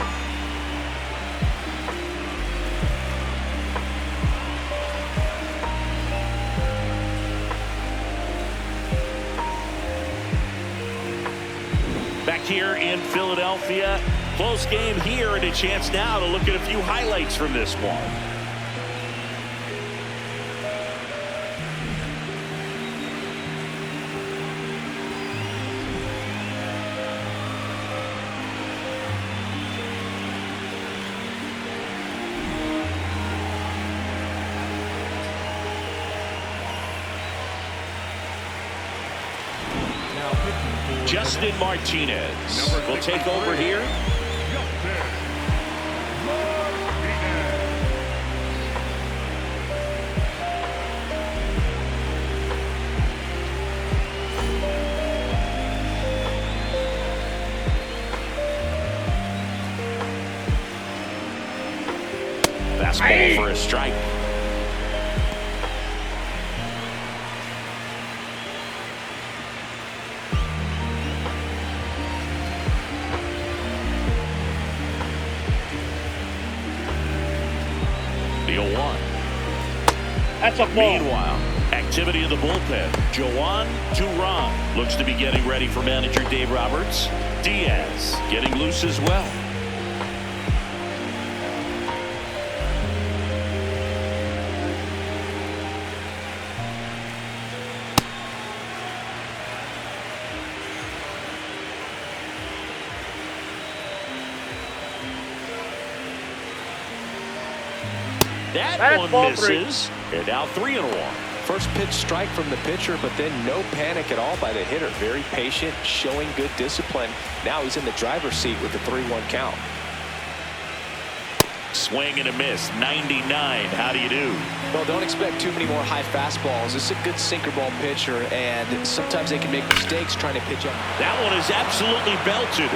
[SPEAKER 1] Back here in Philadelphia, close game here, and a chance now to look at a few highlights from this one. Justin Martinez will take over here. fastball for a strike. The 0-1.
[SPEAKER 4] That's a ball.
[SPEAKER 1] Meanwhile, activity in the bullpen. Joan Duran looks to be getting ready for manager Dave Roberts. Diaz getting loose as well. That one misses. And now 3-1.
[SPEAKER 2] First pitch strike from the pitcher, but then no panic at all by the hitter. Very patient, showing good discipline. Now he's in the driver's seat with the 3-1 count.
[SPEAKER 1] Swing and a miss. 99. How do you do?
[SPEAKER 2] Well, don't expect too many more high fastballs. This is a good sinker ball pitcher, and sometimes they can make mistakes trying to pitch up.
[SPEAKER 1] That one is absolutely belted.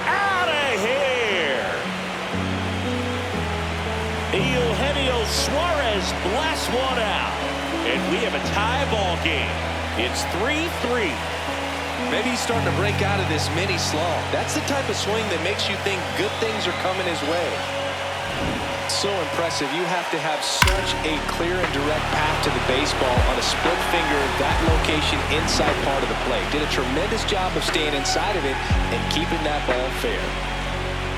[SPEAKER 1] Out of here. Eugenio Suarez blasts one out. And we have a tie ball game. It's 3-3.
[SPEAKER 2] Maybe he's starting to break out of this mini slump. That's the type of swing that makes you think good things are coming his way. So impressive. You have to have such a clear and direct path to the baseball on a split finger, that location inside part of the plate. Did a tremendous job of staying inside of it and keeping that ball fair.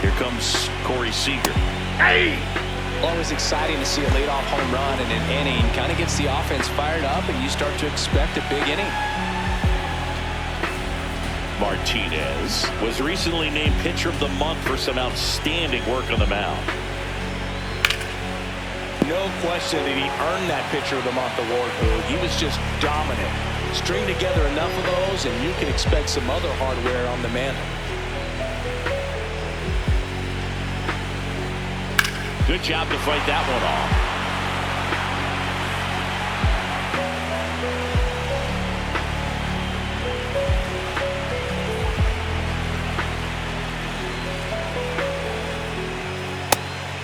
[SPEAKER 1] Here comes Corey Seager.
[SPEAKER 4] Hey!
[SPEAKER 2] Always exciting to see a leadoff home run in an inning. Kind of gets the offense fired up, and you start to expect a big inning.
[SPEAKER 1] Martinez was recently named Pitcher of the Month for some outstanding work on the mound.
[SPEAKER 5] No question that he earned that Pitcher of the Month award, Boo. He was just dominant. String together enough of those, and you can expect some other hardware on the mantle.
[SPEAKER 1] Good job to fight that one off.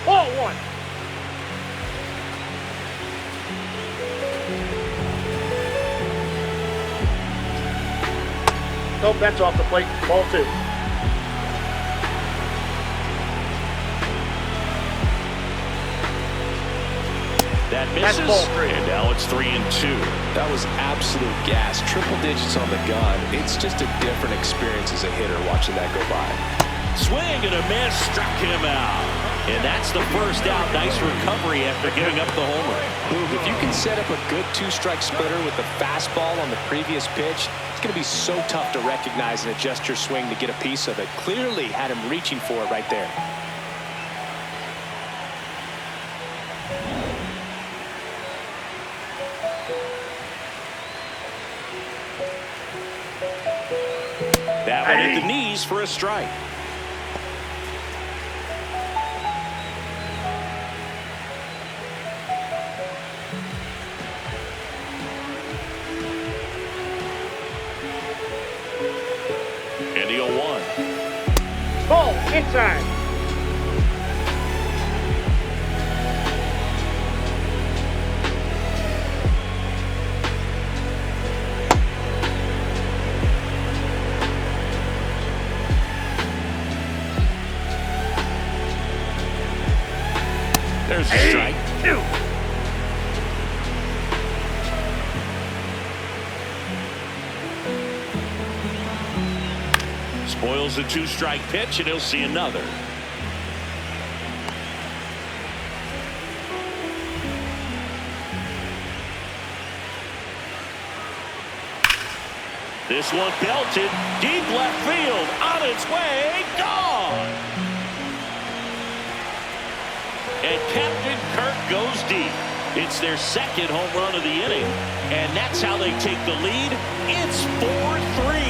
[SPEAKER 4] Ball one. Nope, that's off the plate. Ball two.
[SPEAKER 1] That misses, and now it's 3-2.
[SPEAKER 2] That was absolute gas. Triple digits on the gun. It's just a different experience as a hitter watching that go by.
[SPEAKER 1] Swing and a miss, struck him out. And that's the first out. Nice recovery after giving up the homer.
[SPEAKER 2] If you can set up a good two-strike splitter with the fastball on the previous pitch, it's going to be so tough to recognize and adjust your swing to get a piece of it. Clearly had him reaching for it right there.
[SPEAKER 1] That one hit the knees for a strike. And the 0-1.
[SPEAKER 4] Ball inside.
[SPEAKER 1] There's a strike.
[SPEAKER 4] 2.
[SPEAKER 1] Spoils the two-strike pitch, and he'll see another. This one belted, deep left field, on its way, gone! And Captain Kirk goes deep. It's their second home run of the inning, and that's how they take the lead. It's 4-3.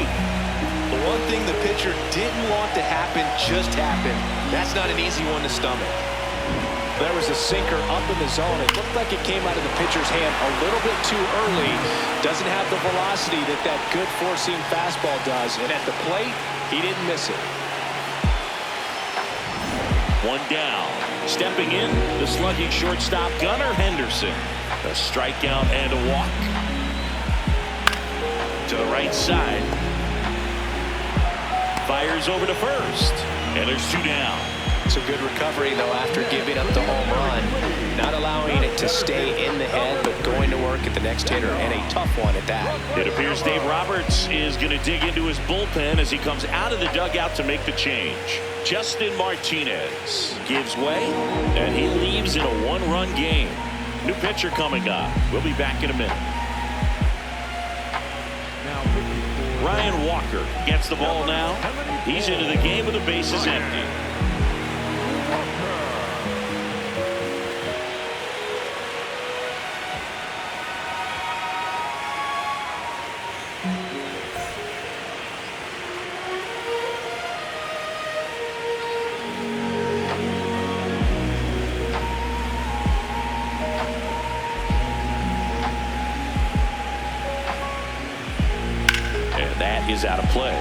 [SPEAKER 2] The one thing the pitcher didn't want to happen just happened. That's not an easy one to stomach. There was a sinker up in the zone. It looked like it came out of the pitcher's hand a little bit too early. Doesn't have the velocity that good four-seam fastball does. And at the plate, he didn't miss it.
[SPEAKER 1] One down. Stepping in, the slugging shortstop Gunnar Henderson. A strikeout and a walk. To the right side. Fires over to first. And there's 2 down.
[SPEAKER 2] It's a good recovery, though, after giving up the home run. Not allowing it to stay in the head, but going to work at the next hitter, and a tough one at that.
[SPEAKER 1] It appears Dave Roberts is going to dig into his bullpen as he comes out of the dugout to make the change. Justin Martinez gives way, and he leaves in a 1-run game. New pitcher coming up. We'll be back in a minute. Ryan Walker gets the ball now. He's into the game with the bases empty. That is out of play.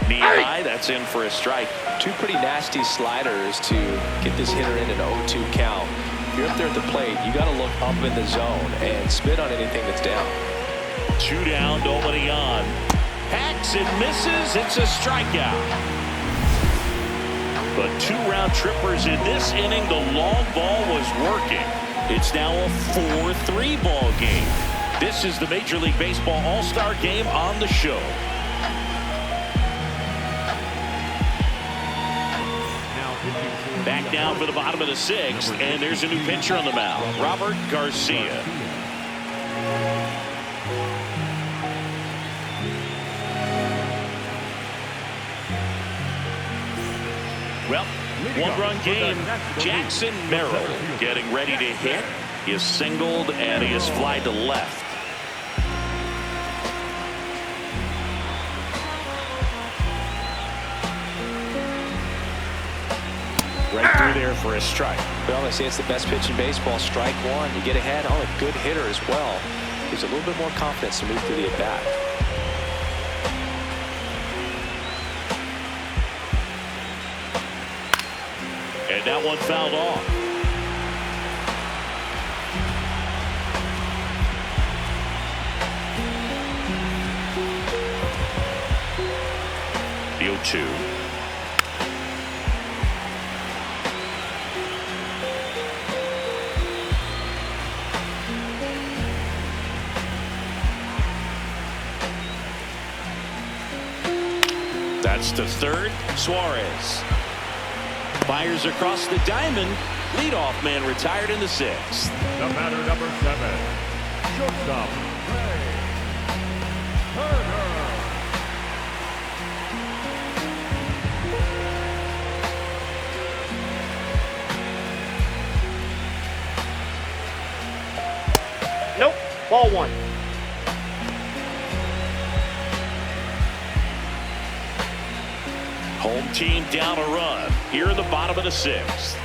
[SPEAKER 1] Knee high, that's in for a strike.
[SPEAKER 2] 2 pretty nasty sliders to get this hitter in an 0-2 count. If you're up there at the plate, you got to look up in the zone and spit on anything that's down.
[SPEAKER 1] 2 down, nobody on. Hacks and misses. It's a strikeout. But 2 round trippers in this inning. The long ball was working. It's now a 4-3 ball game. This is the Major League Baseball All-Star Game on the show. Back down for the bottom of the 6th, and there's a new pitcher on the mound, Robert Garcia. Well, 1-run game. Jackson Merrill getting ready to hit. He is singled and he is flied to left. Right through there for a strike.
[SPEAKER 2] Well, they say it's the best pitch in baseball. Strike 1. You get ahead on a good hitter as well. Gives a little bit more confidence to move through the at-bat.
[SPEAKER 1] And that one fouled off. The 0-2. That's to third. Suarez fires across the diamond. Leadoff man retired in the 6th.
[SPEAKER 3] The batter, number 7, shortstop, Ray Turner.
[SPEAKER 4] Nope. Ball 1.
[SPEAKER 1] Home team down a run here in the bottom of the 6th.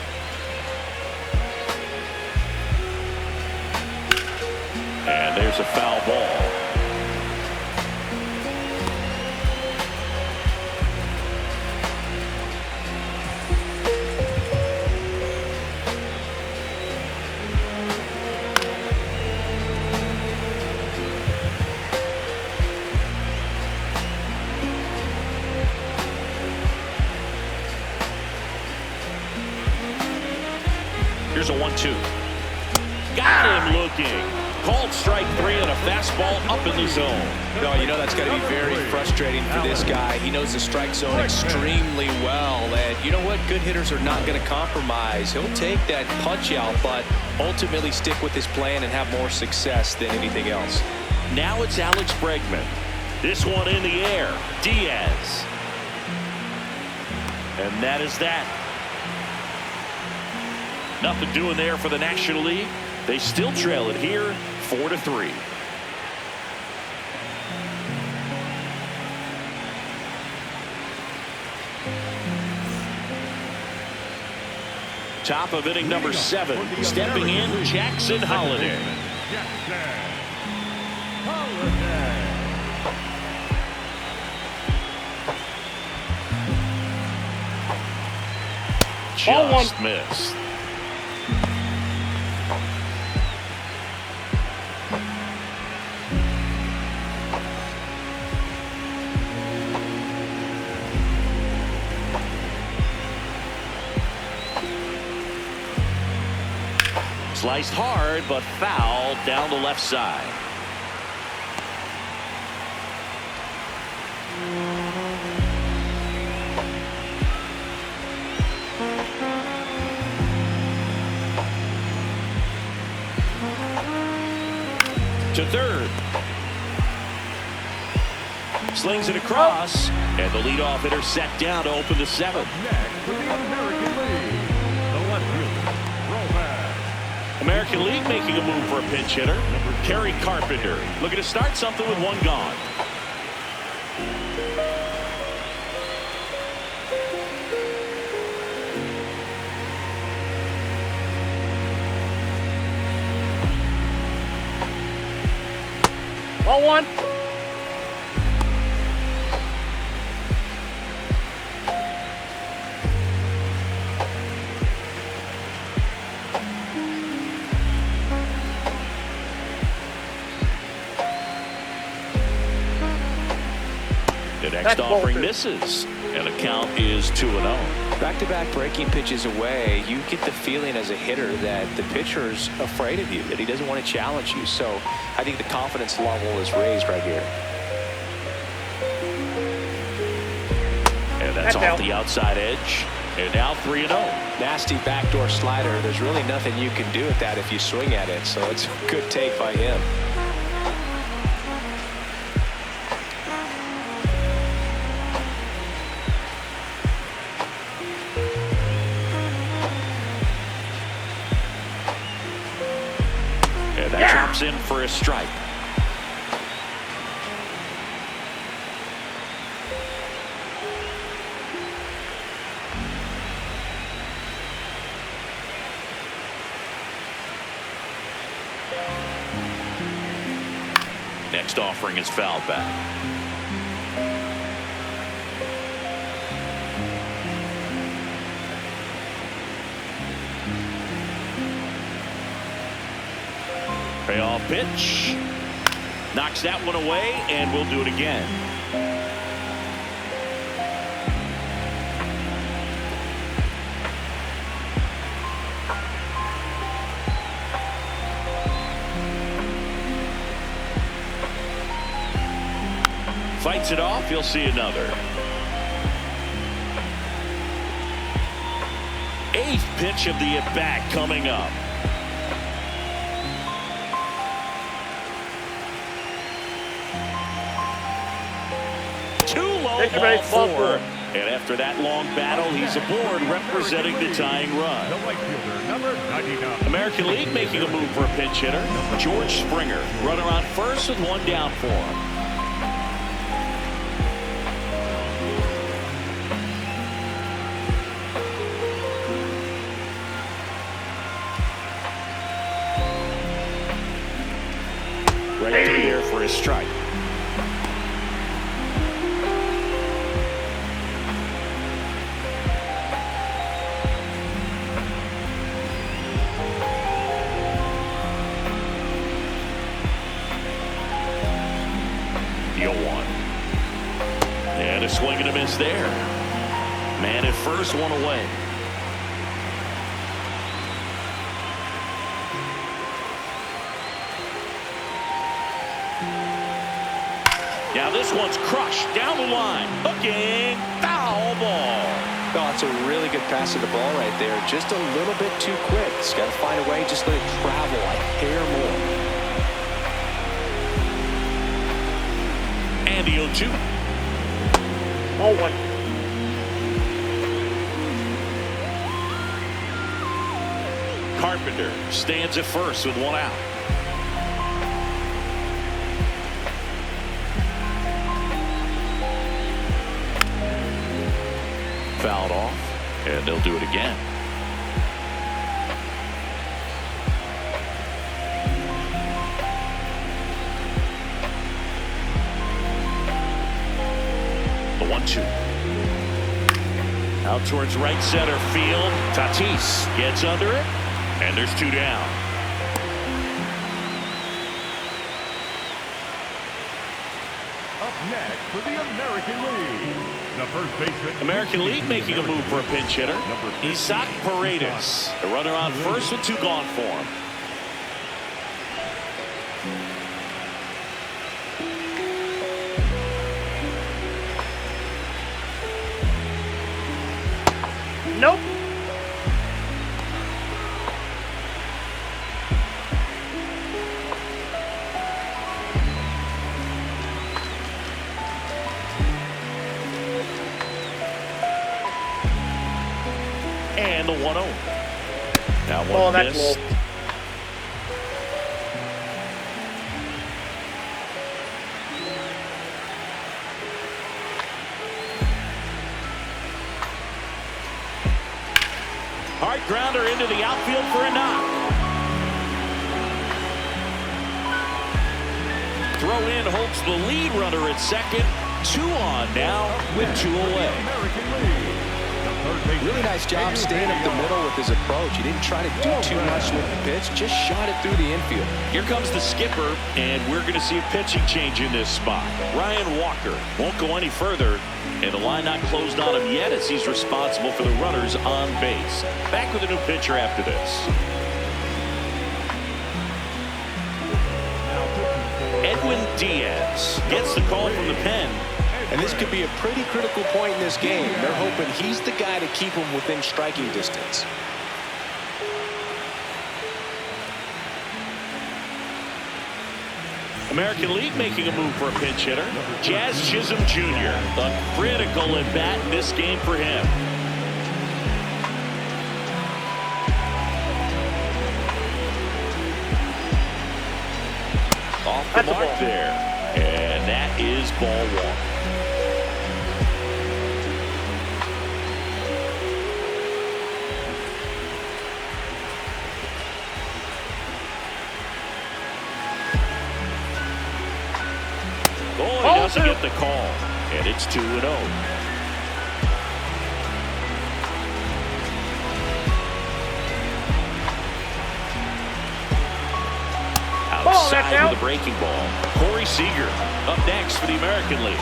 [SPEAKER 1] And there's a foul ball. Here's a 1-2. Got him looking. Called strike 3 and a fastball up in the zone.
[SPEAKER 2] No, you know that's got to be very frustrating for this guy. He knows the strike zone extremely well. And you know what? Good hitters are not going to compromise. He'll take that punch out, but ultimately stick with his plan and have more success than anything else.
[SPEAKER 1] Now it's Alex Bregman. This one in the air. Diaz. And that is that. Nothing doing there for the National League. They still trail it here 4-3. Top of inning number 7. Stepping in, Jackson Holiday. Just missed. Sliced hard, but foul down the left side. To third. Slings it across, and the leadoff hitter set down to open the 7th.
[SPEAKER 3] Next for the American League, the left fielder,
[SPEAKER 1] American League making a move for a pinch hitter. Kerry Carpenter looking to start something with one gone.
[SPEAKER 4] Ball 1.
[SPEAKER 1] The next offering misses, and the count is 2-0.
[SPEAKER 2] Back-to-back breaking pitches away, you get the feeling as a hitter that the pitcher's afraid of you, that he doesn't want to challenge you. So I think the confidence level is raised right here.
[SPEAKER 1] And that's off the outside edge. And now 3-0.
[SPEAKER 2] Nasty backdoor slider. There's really nothing you can do with that if you swing at it. So it's a good take by him.
[SPEAKER 1] And that drops in for a strike. Next offering is fouled back. Payoff pitch. Knocks that one away, and we'll do it again. Fights it off. You'll see another. 8th pitch of the at-bat coming up. Too low, ball 4. And after that long battle, he's aboard representing the tying run.
[SPEAKER 3] the right fielder, number 99.
[SPEAKER 1] American League making a move for a pinch hitter. George Springer, runner on first with one down for him. Right through there for his strike. Deal 1. And a swing and a miss there. Man at first, one away. Now this one's crushed down the line. Hooking, foul ball.
[SPEAKER 2] Oh, it's a really good pass to the ball right there. Just a little bit too quick. He's got to find a way. Just let it travel a hair more.
[SPEAKER 1] And the 0-2.
[SPEAKER 4] Ball 1.
[SPEAKER 1] Carpenter stands at first with one out. Fouled off, and they'll do it again. 1-2. Out towards right center field. Tatis gets under it, and there's 2 down.
[SPEAKER 3] Up next for the American League, the first baseman.
[SPEAKER 1] American League making a move for a pinch hitter. Isaac Paredes. The runner on first with 2 gone for him.
[SPEAKER 4] Nope.
[SPEAKER 1] And the 1-0. That
[SPEAKER 4] Oh,
[SPEAKER 1] one
[SPEAKER 4] that's
[SPEAKER 1] missed.
[SPEAKER 4] low.
[SPEAKER 1] Hard grounder into the outfield for a knock. Throw in holds the lead runner at second. 2 on now with 2 away.
[SPEAKER 3] American League, the third baseman.
[SPEAKER 2] Really nice job staying up the middle with his approach. He didn't try to do too much with the pitch, just shot it through the infield.
[SPEAKER 1] Here comes the skipper, and we're going to see a pitching change in this spot. Ryan Walker won't go any further, and the line not closed on him yet as he's responsible for the runners on base. Back with a new pitcher after this. Edwin Diaz gets the call from the pen.
[SPEAKER 2] And this could be a pretty critical point in this game. They're hoping he's the guy to keep him within striking distance.
[SPEAKER 1] American League making a move for a pinch hitter. Jazz Chisholm Jr. A critical at bat in this game for him. Off the
[SPEAKER 4] That's a
[SPEAKER 1] mark
[SPEAKER 4] ball.
[SPEAKER 1] there. And that is ball 1. Oh, he doesn't get the call. And it's 2-0. Outside
[SPEAKER 4] out.
[SPEAKER 1] with a breaking ball. Corey Seager up next for the American League.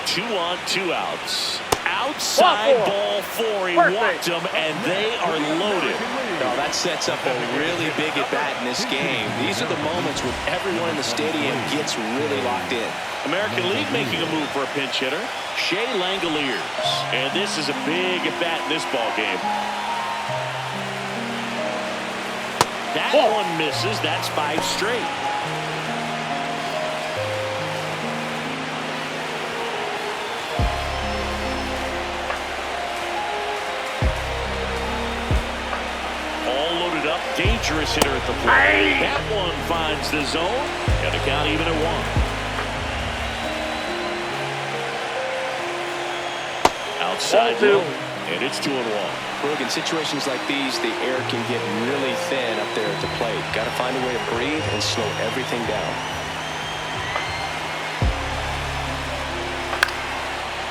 [SPEAKER 1] Two on, 2 outs. Outside ball 4. He walked him, and they are loaded.
[SPEAKER 2] No, that sets up a really big at-bat in this game. These are the moments when everyone in the stadium gets really locked in.
[SPEAKER 1] American League making a move for a pinch hitter. Shea Langoliers. And this is a big at-bat in this ball game. That one misses. That's 5 straight. All loaded up. Dangerous hitter at the plate. That one finds the zone. And the count even at 1. Outside low, and it's 2-1.
[SPEAKER 2] Look, in situations like these, the air can get really thin up there at the plate. Got to find a way to breathe and slow everything down.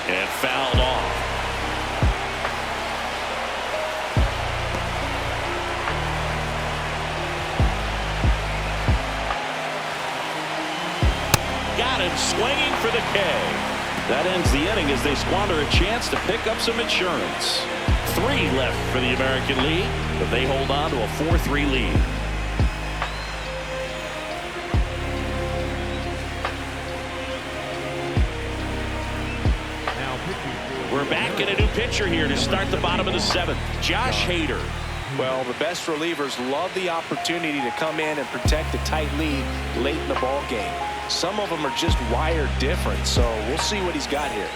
[SPEAKER 1] And fouled off. Got him swinging for the K. That ends the inning as they squander a chance to pick up some insurance. 3 left for the American League, but they hold on to a 4-3 lead. We're back in a new pitcher here to start the bottom of the 7th. Josh Hader.
[SPEAKER 2] Well, the best relievers love the opportunity to come in and protect a tight lead late in the ball game. Some of them are just wired different, so we'll see what he's got here.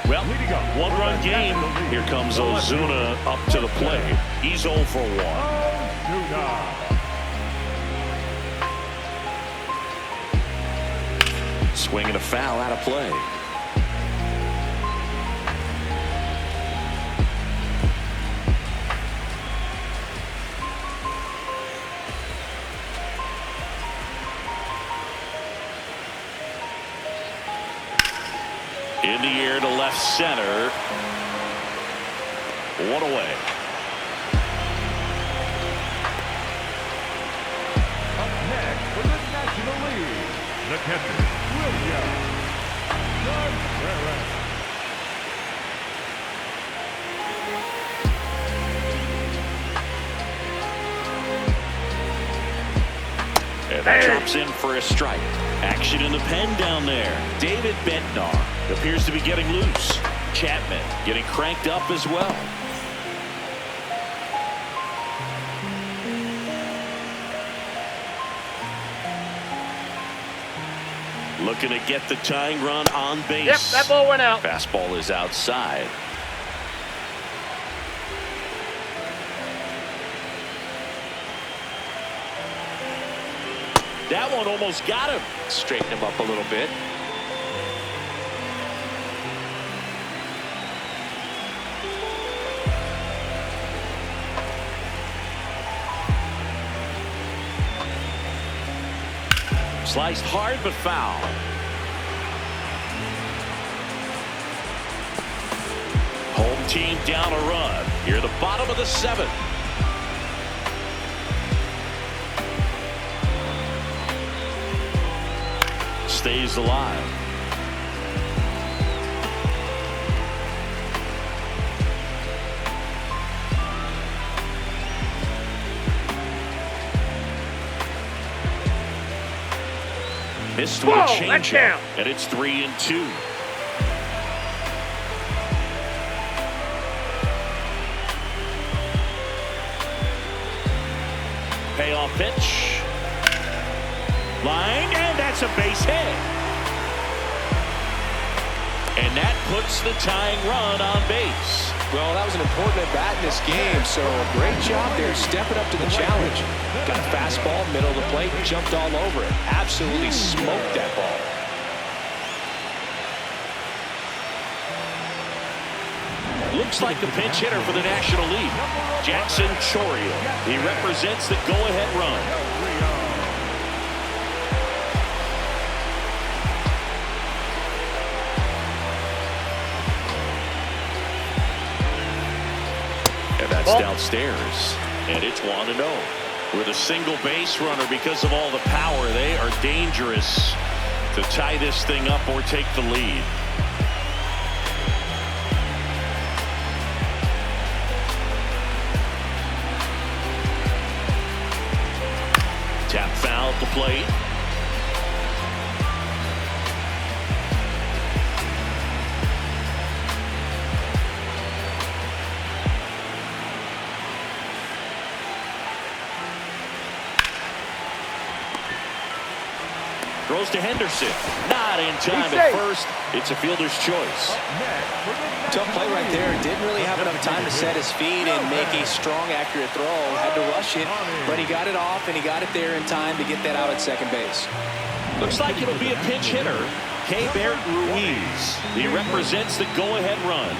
[SPEAKER 1] Well, 1-run game. Here comes Ozuna up to the plate. He's 0 for 1. Swinging a foul out of play. in the air to left center. One away.
[SPEAKER 3] Up next for the National League, the catcher, William Contreras.
[SPEAKER 1] And that drops in for a strike. Action in the pen down there. David Bednar appears to be getting loose. Chapman getting cranked up as well. Looking to get the tying run on base.
[SPEAKER 4] Yep, that ball went out.
[SPEAKER 1] Fastball is outside. That one almost got him.
[SPEAKER 2] Straighten him up a little bit.
[SPEAKER 1] Sliced hard but foul. Home team down a run. Here at the bottom of the seventh. Stays alive. Missed with a changeup, and it's 3-2. Payoff pitch. Line, and that's a base hit. And that puts the tying run on base.
[SPEAKER 2] Well, that was an important at-bat in this game, so great job there stepping up to the challenge. Got a fastball, middle of the plate, jumped all over it. Absolutely smoked that ball.
[SPEAKER 1] Looks like the pinch hitter for the National League, Jackson Chourio. He represents the go-ahead run. That's downstairs, and it's 1-0. With a single base runner, because of all the power, they are dangerous to tie this thing up or take the lead. Tap foul at the plate. Throws to Henderson. Not in time at first. It's a fielder's choice.
[SPEAKER 2] Tough play right there. Didn't really have enough time to set his feet and make a strong, accurate throw. Had to rush it, but he got it off, and he got it there in time to get that out at second base.
[SPEAKER 1] Looks like it'll be a pinch hitter. Keibert Ruiz. He represents the go-ahead run.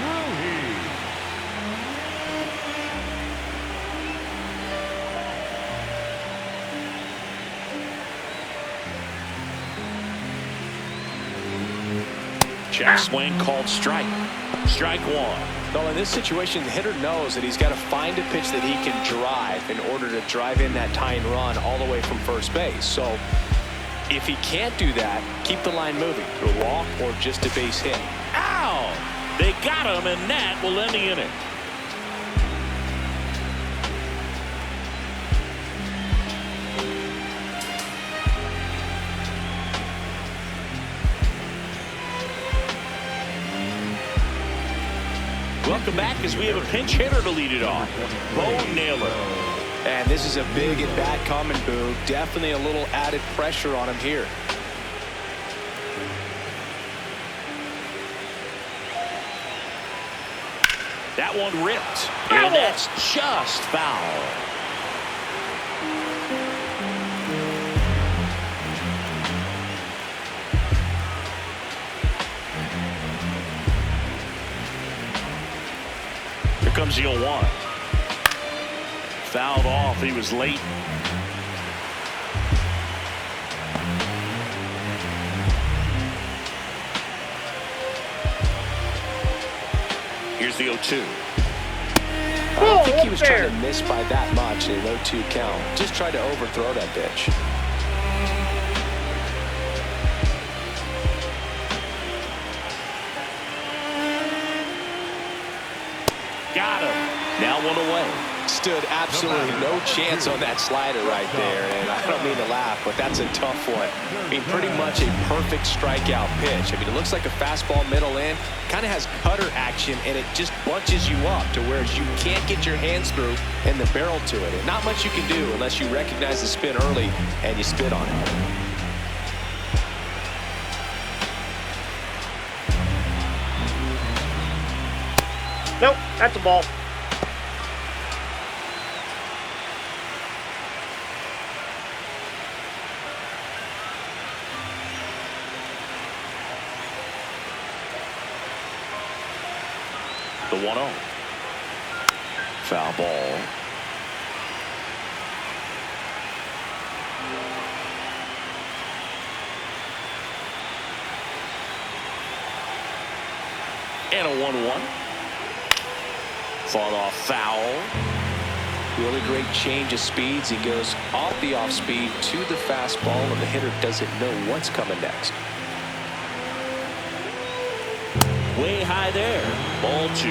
[SPEAKER 1] Check swing called strike. Strike one.
[SPEAKER 2] Well, in this situation, the hitter knows that he's got to find a pitch that he can drive in order to drive in that tying run all the way from first base. So if he can't do that, keep the line moving through a walk or just a base hit.
[SPEAKER 1] Ow! They got him, and that will end the inning. Welcome back as we have a pinch hitter to lead it off. Bo Naylor.
[SPEAKER 2] And this is a big at-bat coming, Boo. Definitely a little added pressure on him here.
[SPEAKER 1] That one ripped. And that's just foul. Here comes the 0-1. Fouled off. He was late. the 0-2.
[SPEAKER 2] I don't think he was trying to miss by that much in an 0-2 count. Just tried to overthrow that pitch.
[SPEAKER 1] Got him. Now one away.
[SPEAKER 2] Stood absolutely no chance on that slider right there, and I don't mean to laugh, but that's a tough one. I mean, pretty much a perfect strikeout pitch. I mean, it looks like a fastball middle in, kind of has cutter action, and it just bunches you up to where you can't get your hands through and the barrel to it. And not much you can do unless you recognize the spin early and you spit on it.
[SPEAKER 4] Nope, that's a ball.
[SPEAKER 1] The 1-0. Foul ball. And a 1-1. Fought off foul.
[SPEAKER 2] Really great change of speeds. He goes off the off speed to the fastball, and the hitter doesn't know what's coming next.
[SPEAKER 1] Way high there. Ball 2.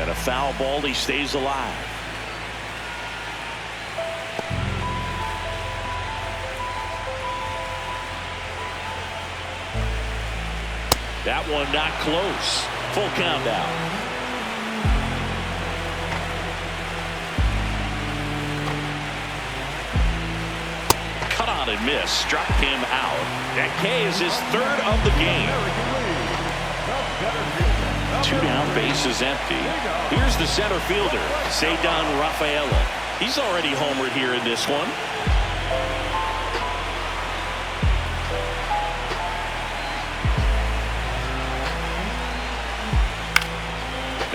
[SPEAKER 1] And a foul ball. He stays alive. That one not close. Full count out. And miss, struck him out. That K is his 3rd of the game. 2 down, base is empty. Here's the center fielder, Ceddanne Rafaela. He's already homered here in this one.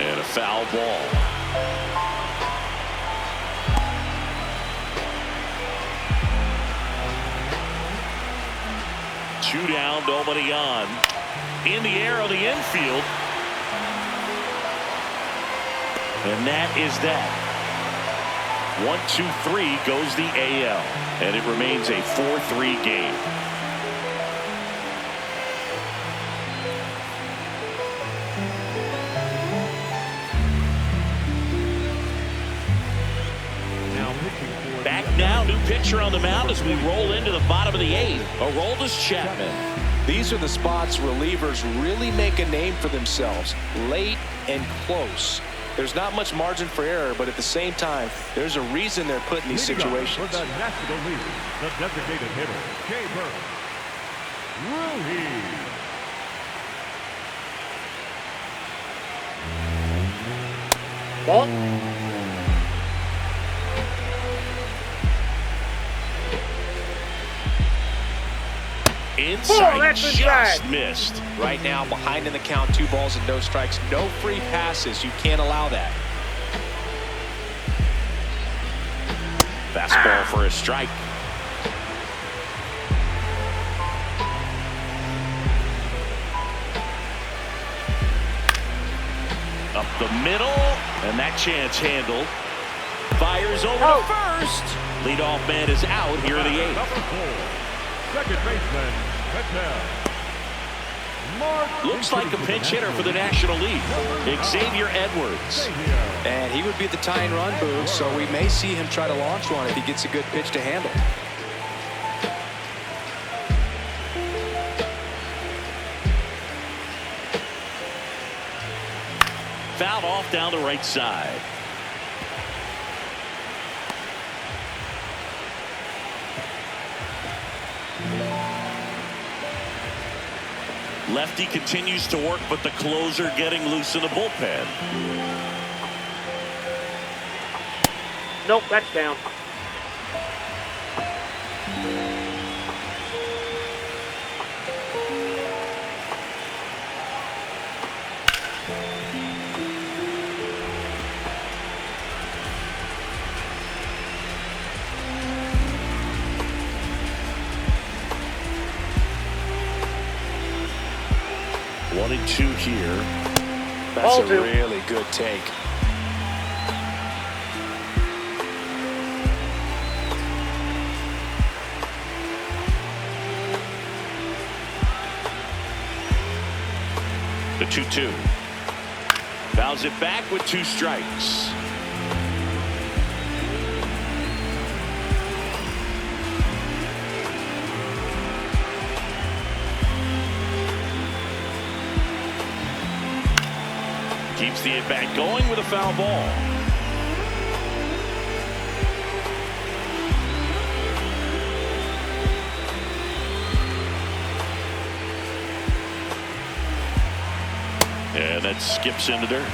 [SPEAKER 1] And a foul ball. Two down, nobody on. In the air on the infield. And that is that. 1-2-3 goes the AL. And it remains a 4-3 game. Back now, new pitcher on the mound as we roll into the bottom of the 8th. Aroldis Chapman.
[SPEAKER 2] These are the spots relievers really make a name for themselves. Late and close. There's not much margin for error, but at the same time, there's a reason they're put in these situations.
[SPEAKER 3] For the National League, the designated hitter, Jay Burke. Ruhi.
[SPEAKER 4] Ball.
[SPEAKER 1] Inside,
[SPEAKER 4] that's
[SPEAKER 1] just
[SPEAKER 4] inside.
[SPEAKER 1] missed.
[SPEAKER 2] Right now, behind in the count, 2 balls and no strikes. No free passes. You can't allow that.
[SPEAKER 1] Fastball for a strike. Up the middle, and that chance handled. Fires over to first. Leadoff man is out here in the 8th.
[SPEAKER 3] Number 4, second baseman, Patel.
[SPEAKER 1] Looks like a pinch hitter for the National League, Xavier Edwards.
[SPEAKER 2] And he would be the tying run, Boog, so we may see him try to launch one if he gets a good pitch to handle.
[SPEAKER 1] Fouled off down the right side. Lefty continues to work, but the closer getting loose in the bullpen.
[SPEAKER 4] Nope, that's down.
[SPEAKER 1] 1-2 here.
[SPEAKER 5] That's
[SPEAKER 4] Ball
[SPEAKER 5] a
[SPEAKER 4] two.
[SPEAKER 5] really good take.
[SPEAKER 1] The 2-2. Fouls it back with 2 strikes. Keeps the at-bat going with a foul ball. And that skips into dirt.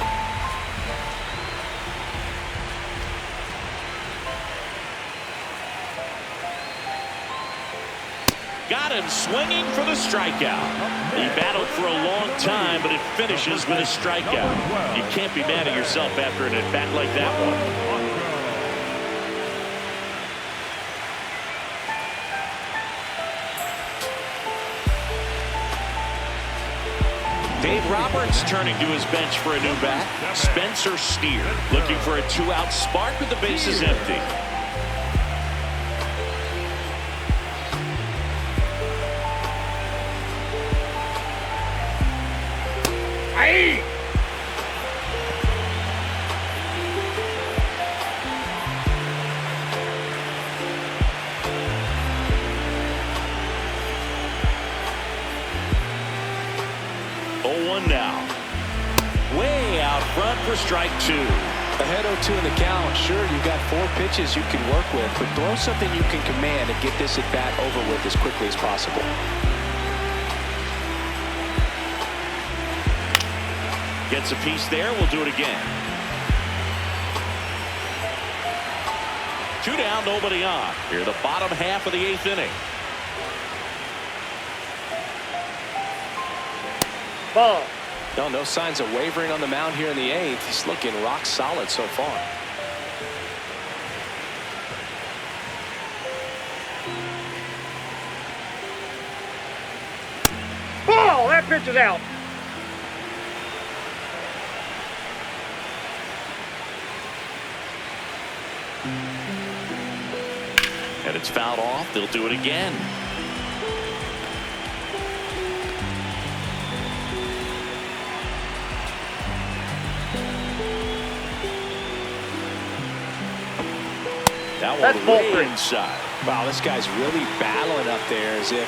[SPEAKER 1] Got him swinging for the strikeout. He battled for a long time, but it finishes with a strikeout. You can't be mad at yourself after an at-bat like that one. Dave Roberts turning to his bench for a new bat. Spencer Steer looking for a 2-out spark with the bases empty.
[SPEAKER 4] Hey!
[SPEAKER 1] Now way out front for strike 2.
[SPEAKER 5] Ahead 0-2 in the count. Sure, you've got 4 pitches you can work with, but throw something you can command and get this at bat over with as quickly as possible.
[SPEAKER 1] Gets a piece there. We'll do it again. 2 down, nobody on. Here, the bottom half of the 8th inning.
[SPEAKER 4] Ball.
[SPEAKER 5] No signs of wavering on the mound here in the 8th. He's looking rock solid so far.
[SPEAKER 4] Ball. That pitch is out.
[SPEAKER 1] And it's fouled off. They'll do it again. That
[SPEAKER 4] That's
[SPEAKER 1] one
[SPEAKER 4] ball
[SPEAKER 1] way
[SPEAKER 4] 3.
[SPEAKER 1] inside.
[SPEAKER 5] Wow, this guy's really battling up there as if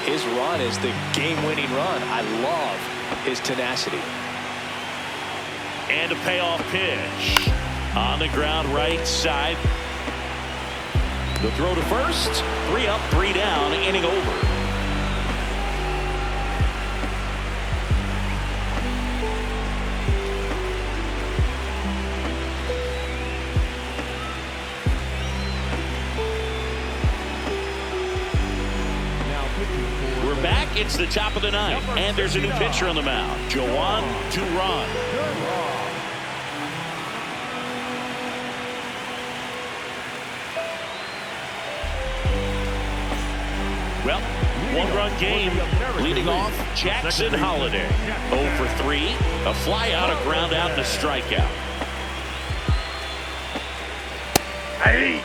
[SPEAKER 5] his run is the game-winning run. I love his tenacity.
[SPEAKER 1] And a payoff pitch. On the ground right side. The throw to first. 3 up, 3 down, inning over. We're back. It's the top of the 9th, and there's a new pitcher on the mound. Joan Duran. Well, 1-run game. Leading off, Jackson Holliday. 0 for 3. A fly out, a ground out, and a strikeout.
[SPEAKER 4] Hey!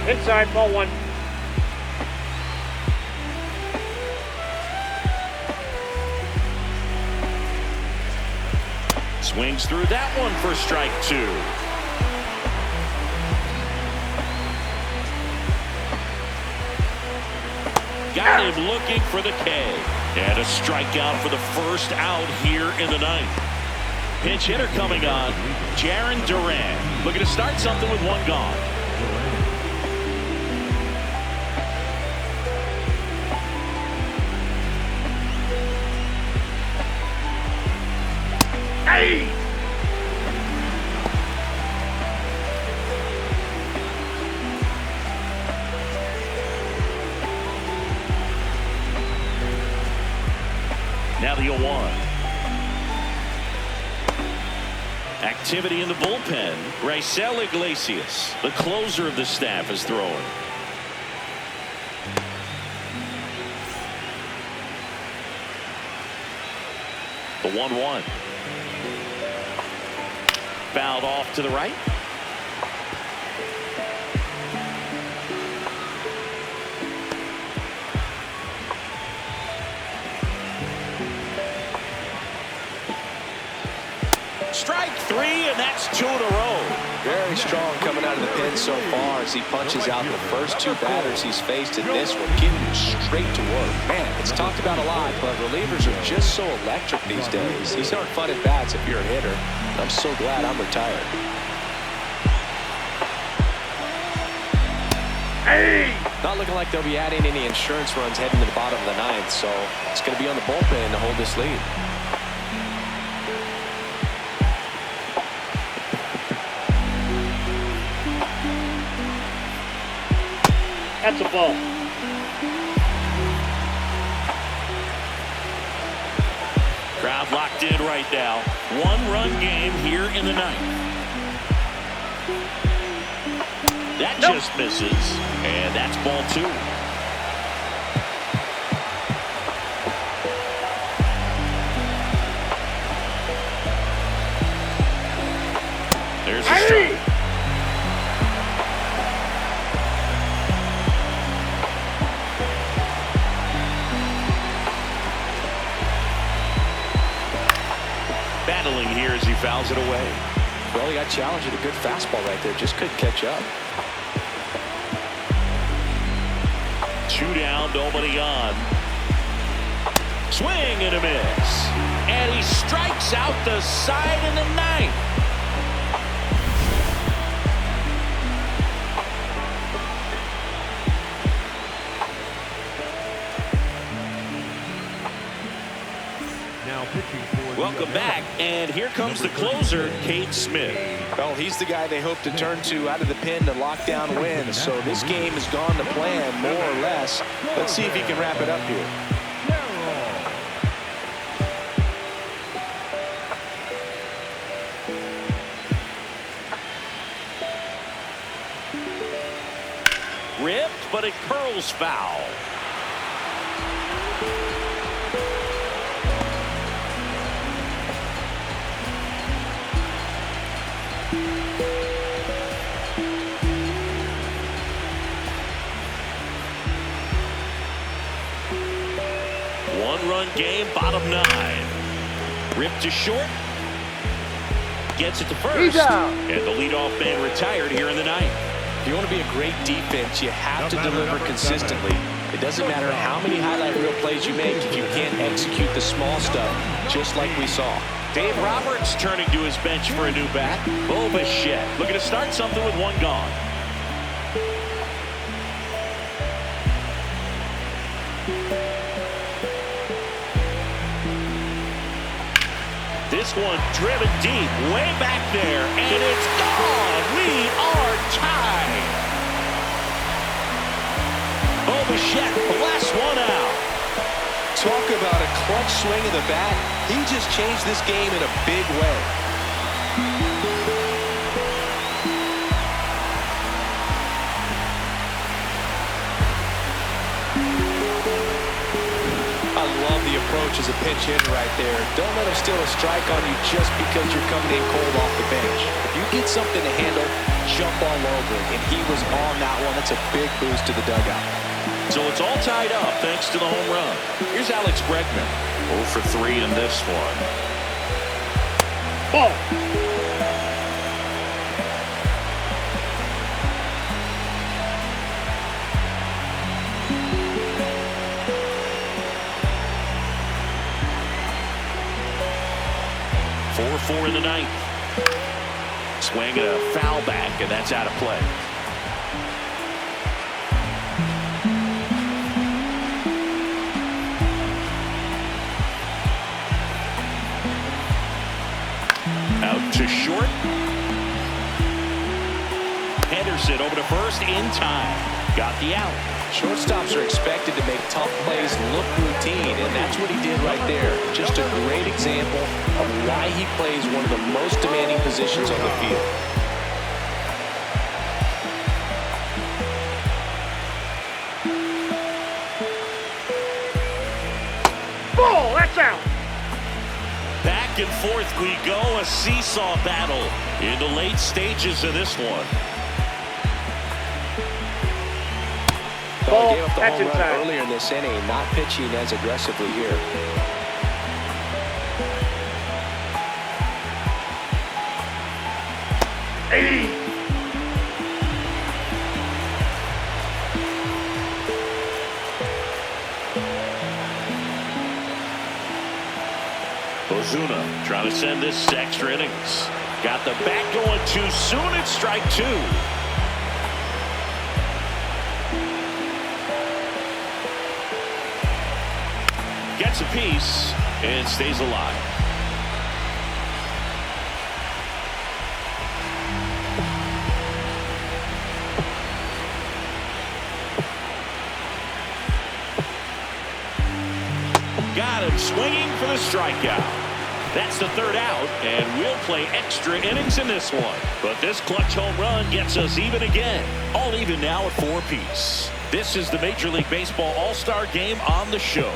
[SPEAKER 4] Inside, ball 1.
[SPEAKER 1] Swings through that one for strike 2. Got him looking for the K. And a strikeout for the first out here in the 9th. Pinch hitter coming on. Jarren Duran looking to start something with 1 gone.
[SPEAKER 4] Hey! Now the 0-1.
[SPEAKER 1] activity in the bullpen. Raisel Iglesias, the closer of the staff, is throwing. The 1-1. Fouled off to the right. Strike three, and that's 2 in a row.
[SPEAKER 2] Very strong coming out of the pen so far as he punches out the first 2 batters he's faced in this one, getting straight to work. Man, it's talked about a lot, but relievers are just so electric these days. These aren't fun at bats if you're a hitter. I'm so glad I'm retired.
[SPEAKER 4] Hey!
[SPEAKER 2] Not looking like they'll be adding any insurance runs heading to the bottom of the 9th, so it's going to be on the bullpen to hold this lead.
[SPEAKER 4] That's a ball.
[SPEAKER 1] Crowd locked in right now. 1-run game here in the 9th. That just misses, and that's ball 2. There's a strike. Battling here as he fouls it away.
[SPEAKER 2] Well, he got challenged with a good fastball right there. Just couldn't catch up.
[SPEAKER 1] 2 down, nobody on. Swing and a miss. And he strikes out the side in the 9th.
[SPEAKER 3] Now pitching for
[SPEAKER 1] Welcome back, and here comes the closer, Cade Smith.
[SPEAKER 2] Well, he's the guy they hope to turn to out of the pen to lock down wins. So this game has gone to plan, more or less. Let's see if he can wrap it up here.
[SPEAKER 1] Ripped, but it curls foul. One-run game, bottom 9. Ripped to short. Gets it to first.
[SPEAKER 4] He's out.
[SPEAKER 1] And the leadoff man retired here in the 9th.
[SPEAKER 2] If you want to be a great defense, you have to deliver consistently. It doesn't matter how many highlight reel plays you make if you can't execute the small stuff, just like we saw.
[SPEAKER 1] Dave Roberts turning to his bench for a new bat. Bo Bichette looking to start something with 1 gone. This one driven deep, way back there, and it's gone. We are tied. Bo Bichette blasts one out.
[SPEAKER 2] Talk about a clutch swing of the bat. He just changed this game in a big way. I love the approach as a pinch hitter right there. Don't let him steal a strike on you just because you're coming in cold off the bench. If you get something to handle, jump all over it. And he was on that one. That's a big boost to the dugout.
[SPEAKER 1] So it's all tied up thanks to the home run. Here's Alex Bregman. 0 for 3 in this one.
[SPEAKER 4] Ball.
[SPEAKER 1] Four in the 9th. Swing and a foul back, and that's out of play. Out to short. Henderson over to first in time. Got the out.
[SPEAKER 2] Shortstops are expected to make tough plays look routine, and that's what he did right there. Just a great example of why he plays one of the most demanding positions on the field.
[SPEAKER 4] Ball, that's out.
[SPEAKER 1] Back and forth we go, a seesaw battle in the late stages of this one.
[SPEAKER 2] Well, he gave up the
[SPEAKER 4] That's
[SPEAKER 2] home run
[SPEAKER 4] inside.
[SPEAKER 2] earlier in this inning, not pitching as aggressively here.
[SPEAKER 4] Hey.
[SPEAKER 1] Ozuna trying to send this to extra innings. Got the bat going too soon. It's strike two. Gets a piece and stays alive. Got him swinging for the strikeout. That's the third out, and we'll play extra innings in this one. But this clutch home run gets us even again. All even now at 4 apiece. This is the Major League Baseball All-Star Game on the show.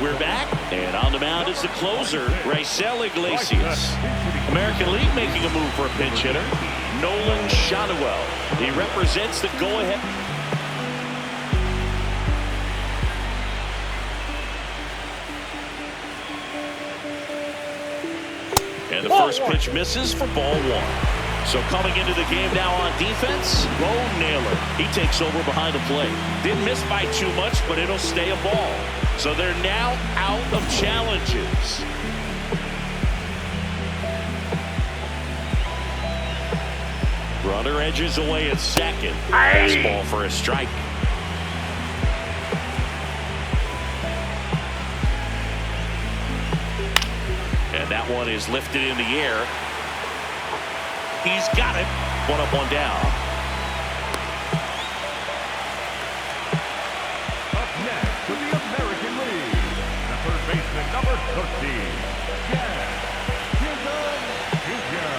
[SPEAKER 1] We're back, and on the mound is the closer, Raisel Iglesias. American League making a move for a pinch hitter, Nolan Shotwell. He represents the go-ahead. And the first pitch misses for ball one. So coming into the game now on defense, Bo Naylor. He takes over behind the plate. Didn't miss by too much, but it'll stay a ball. So they're now out of challenges. Runner edges away at second. Fastball for a strike. And that one is lifted in the air. He's got it. One up, one down.
[SPEAKER 3] Up next to the American League, the third baseman, number 13, Jan Jr.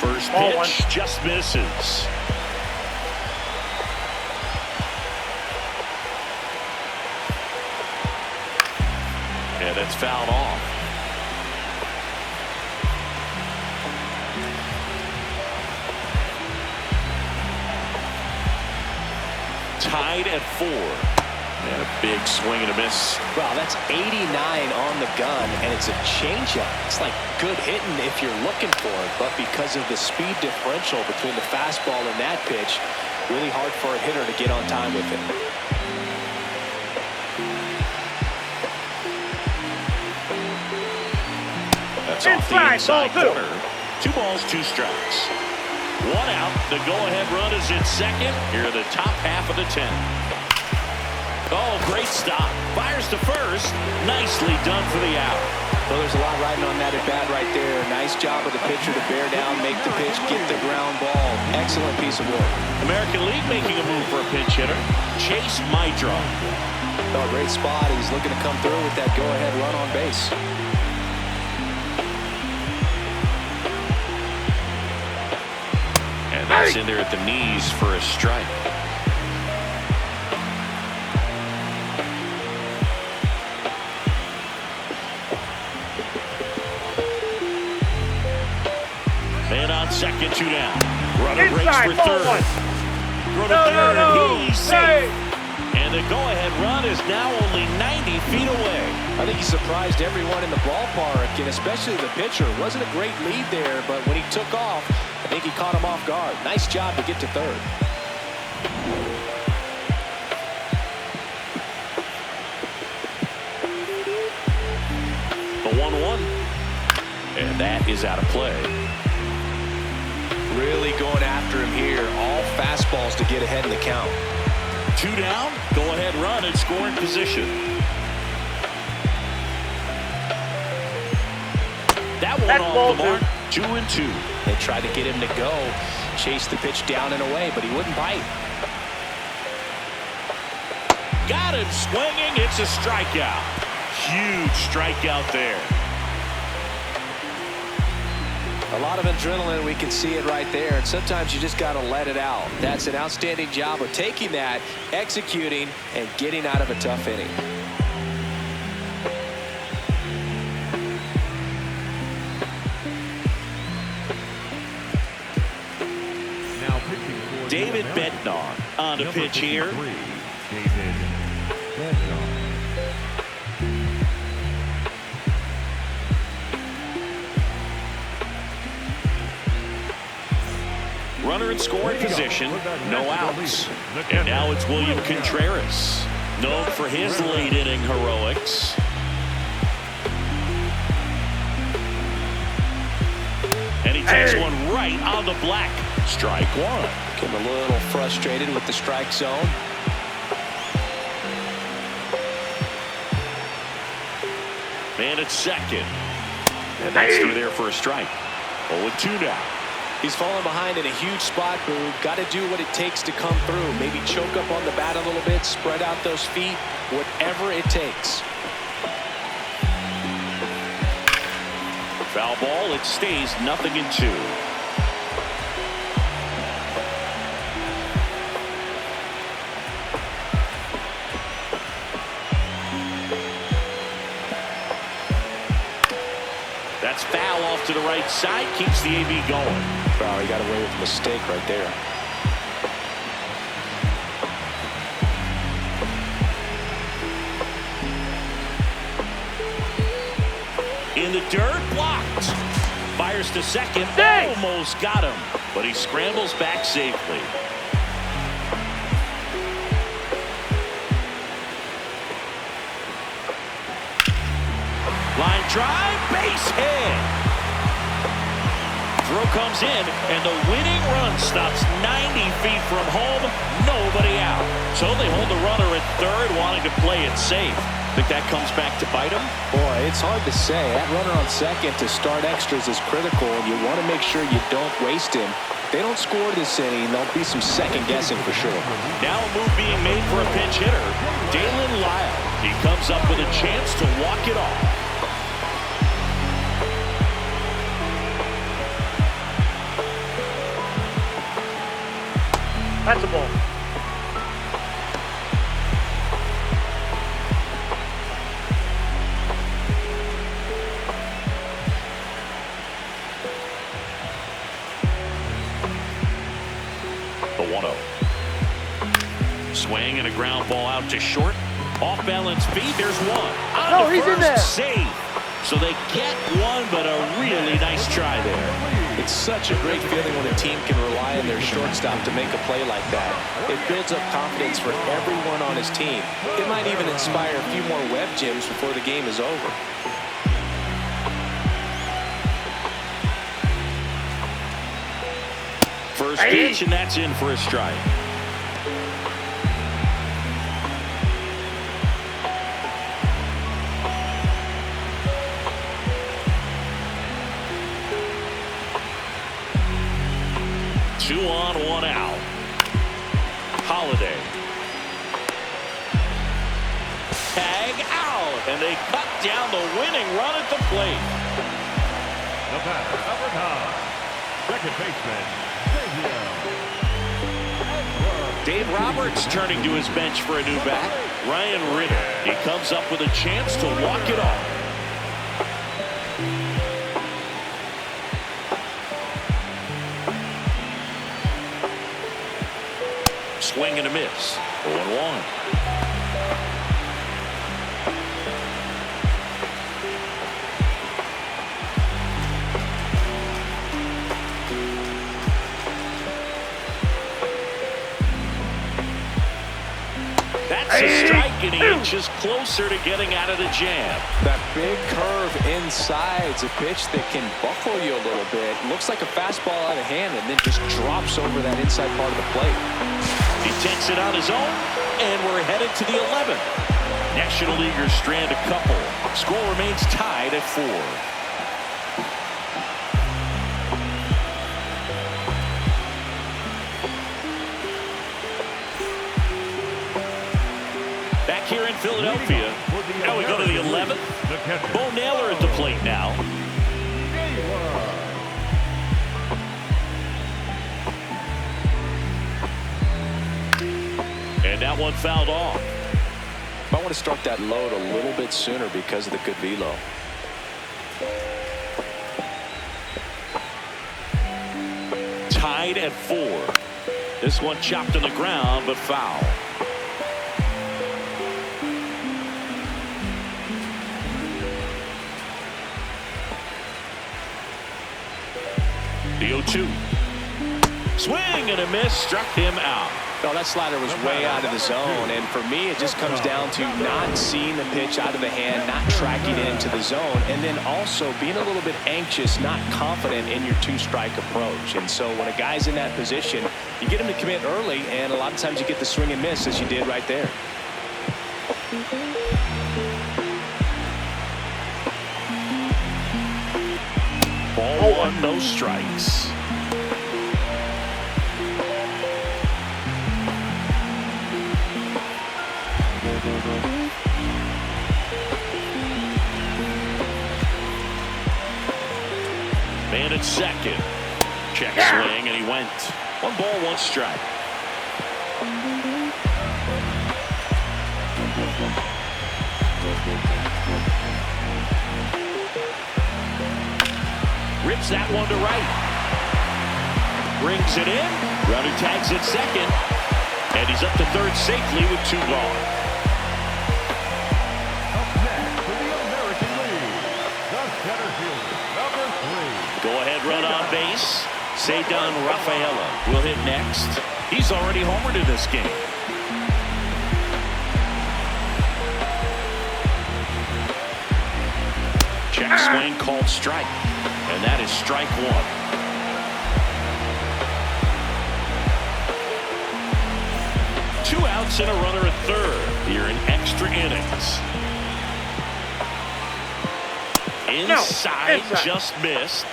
[SPEAKER 1] First
[SPEAKER 4] Ball
[SPEAKER 1] pitch
[SPEAKER 4] one.
[SPEAKER 1] just misses. And it's fouled off. Tied at 4. And a big swing and a miss.
[SPEAKER 2] Wow, that's 89 on the gun, and it's a changeup. It's like good hitting if you're looking for it, but because of the speed differential between the fastball and that pitch, really hard for a hitter to get on time with it.
[SPEAKER 1] That's off the
[SPEAKER 4] Inside,
[SPEAKER 1] inside
[SPEAKER 4] ball two.
[SPEAKER 1] corner. 2 balls, 2 strikes. 1 out. The go-ahead run is in second. Here are the top half of the 10th. Oh, great stop. Fires to first. Nicely done for the out.
[SPEAKER 2] Well, there's a lot riding on that at bat right there. Nice job of the pitcher to bear down, make the pitch, get the ground ball. Excellent piece of work.
[SPEAKER 1] American League making a move for a pinch hitter. Chase Mydra.
[SPEAKER 2] Oh, great spot. He's looking to come through with that go-ahead run on base.
[SPEAKER 1] And that's in there at the knees for a strike. Man on second, 2 down. Runner breaks
[SPEAKER 4] Inside,
[SPEAKER 1] for
[SPEAKER 4] ball
[SPEAKER 1] third.
[SPEAKER 4] one.
[SPEAKER 1] Throw to third.
[SPEAKER 4] No.
[SPEAKER 1] He's safe. And the go-ahead run is now only 90 feet away.
[SPEAKER 2] I think he surprised everyone in the ballpark, and especially the pitcher. Wasn't a great lead there, but when he took off, I think he caught him off guard. Nice job to get to third.
[SPEAKER 1] That is out of play.
[SPEAKER 2] Really going after him here. All fastballs to get ahead in the count.
[SPEAKER 1] 2 down. Go ahead run and scoring position. That one off the mark. 2-2.
[SPEAKER 2] They tried to get him to go. Chase the pitch down and away, but he wouldn't bite.
[SPEAKER 1] Got him swinging. It's a strikeout. Huge strikeout there.
[SPEAKER 2] A lot of adrenaline, we can see it right there, and sometimes you just got to let it out. That's an outstanding job of taking that, executing, and getting out of a tough inning.
[SPEAKER 3] Now pitching for
[SPEAKER 1] David Bednar on the pitch here.
[SPEAKER 3] David Bednar.
[SPEAKER 1] Runner in scoring position, no outs. And now it's William Contreras, known for his late inning heroics. And he takes one right on the black. Strike one.
[SPEAKER 2] Getting a little frustrated with the strike zone.
[SPEAKER 1] Man at second. And that's through there for a strike. 0-2 now.
[SPEAKER 2] He's falling behind in a huge spot, Boog. Got to do what it takes to come through. Maybe choke up on the bat a little bit, spread out those feet, whatever it takes.
[SPEAKER 1] Foul ball, it stays 0-2. That's foul off to the right side, keeps the AB going.
[SPEAKER 2] Wow, he got away with a mistake right there.
[SPEAKER 1] In the dirt, blocked. Fires to second, almost got him, but he scrambles back safely. Line drive, base hit. Throw comes in, and the winning run stops 90 feet from home. Nobody out. So they hold the runner at third, wanting to play it safe. Think that comes back to bite him?
[SPEAKER 2] Boy, it's hard to say. That runner on second to start extras is critical, and you want to make sure you don't waste him. If they don't score this inning, there'll be some second guessing for sure.
[SPEAKER 1] Now a move being made for a pinch hitter, Dalen Lyle. He comes up with a chance to walk it off.
[SPEAKER 4] That's a ball.
[SPEAKER 1] The 1-0. Swing and a ground ball out to short. Off balance feet. There's one. On
[SPEAKER 4] he's in there.
[SPEAKER 1] Save. So they get one, but a really nice try there.
[SPEAKER 2] It's such a great feeling when a team can rely on their shortstop to make a play like that. It builds up confidence for everyone on his team. It might even inspire a few more web gyms before the game is over.
[SPEAKER 1] First pitch, and that's in for a strike. Two on, one out. Holiday. Tag out, and they cut down the winning run at the plate.
[SPEAKER 3] The batter, number 9, second baseman,
[SPEAKER 1] Dave Roberts turning to his bench for a new bat. Ryan Ritter. He comes up with a chance to walk it off. Swing and a miss. 0-1. That's a strike and he inches closer to getting out of the jam.
[SPEAKER 2] That big curve inside's a pitch that can buckle you a little bit. Looks like a fastball out of hand and then just drops over that inside part of the plate.
[SPEAKER 1] He takes it on his own, and we're headed to the 11th. National Leaguers strand a couple. Score remains tied at 4. Back here in Philadelphia. Now we go to the 11th. Bo Naylor at the plate now. And that one fouled off.
[SPEAKER 2] I want to start that load a little bit sooner because of the good velo.
[SPEAKER 1] Tied at 4. This one chopped to the ground, but foul. The 0-2. Swing and a miss, struck him out.
[SPEAKER 2] No, that slider was way out of the zone, and for me, it just comes down to not seeing the pitch out of the hand, not tracking it into the zone, and then also being a little bit anxious, not confident in your two-strike approach. And so when a guy's in that position, you get him to commit early, and a lot of times you get the swing and miss, as you did right there.
[SPEAKER 1] Ball 1, no strikes. Man at second. Check swing, and he went. 1 ball, 1 strike. Rips that one to right. Brings it in. Runner tags at second. And he's up to third safely with 2 gone.
[SPEAKER 3] Up next for the American League, the center fielder, number 3.
[SPEAKER 1] Go-ahead run on base. Cedar Rafaela will hit next. He's already homered in this game. Check swing called strike. And that is strike 1. Two outs and a runner at third here in extra innings. Inside. Just missed.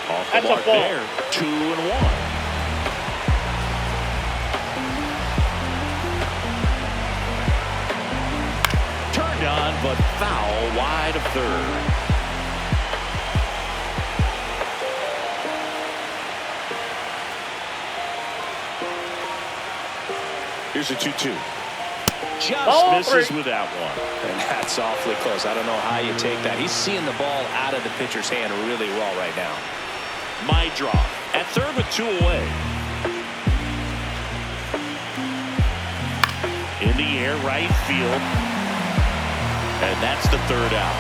[SPEAKER 1] Off the mark there. 2-1. Turned on, but foul wide of third. Here's a 2-2. Just misses with that one.
[SPEAKER 2] And that's awfully close. I don't know how you take that. He's seeing the ball out of the pitcher's hand really well right now.
[SPEAKER 1] My draw. At third with 2 away. In the air, right field. And that's the 3rd out.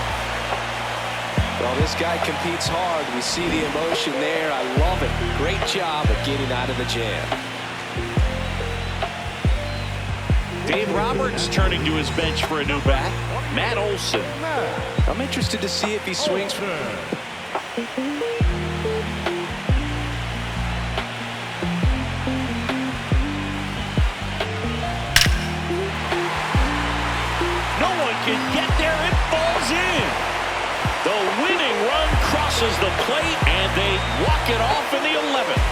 [SPEAKER 2] Well, this guy competes hard. We see the emotion there. I love it. Great job of getting out of the jam.
[SPEAKER 1] Dave Roberts turning to his bench for a new bat. Matt Olson.
[SPEAKER 2] I'm interested to see if he swings from...
[SPEAKER 1] No one can get there. It falls in. The winning run crosses the plate, and they walk it off in the 11th.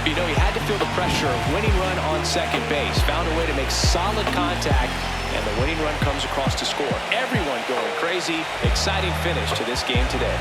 [SPEAKER 2] You know, he had to feel the pressure of winning run on second base. Found a way to make solid contact, and the winning run comes across to score. Everyone going crazy. Exciting finish to this game today.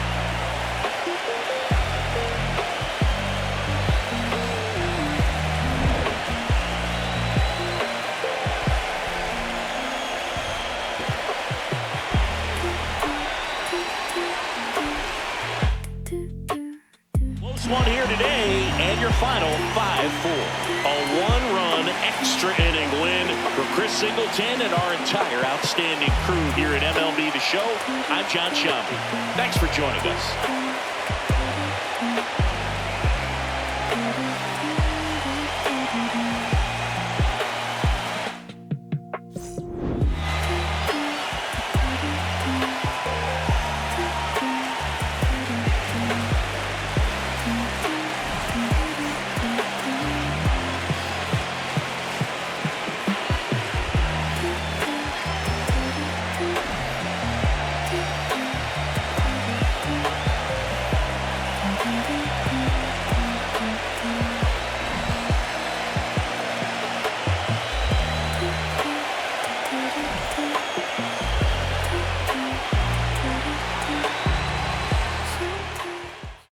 [SPEAKER 1] final 5-4. A one-run extra inning win for Chris Singleton and our entire outstanding crew here at MLB The Show. I'm John Shambi. Thanks for joining us.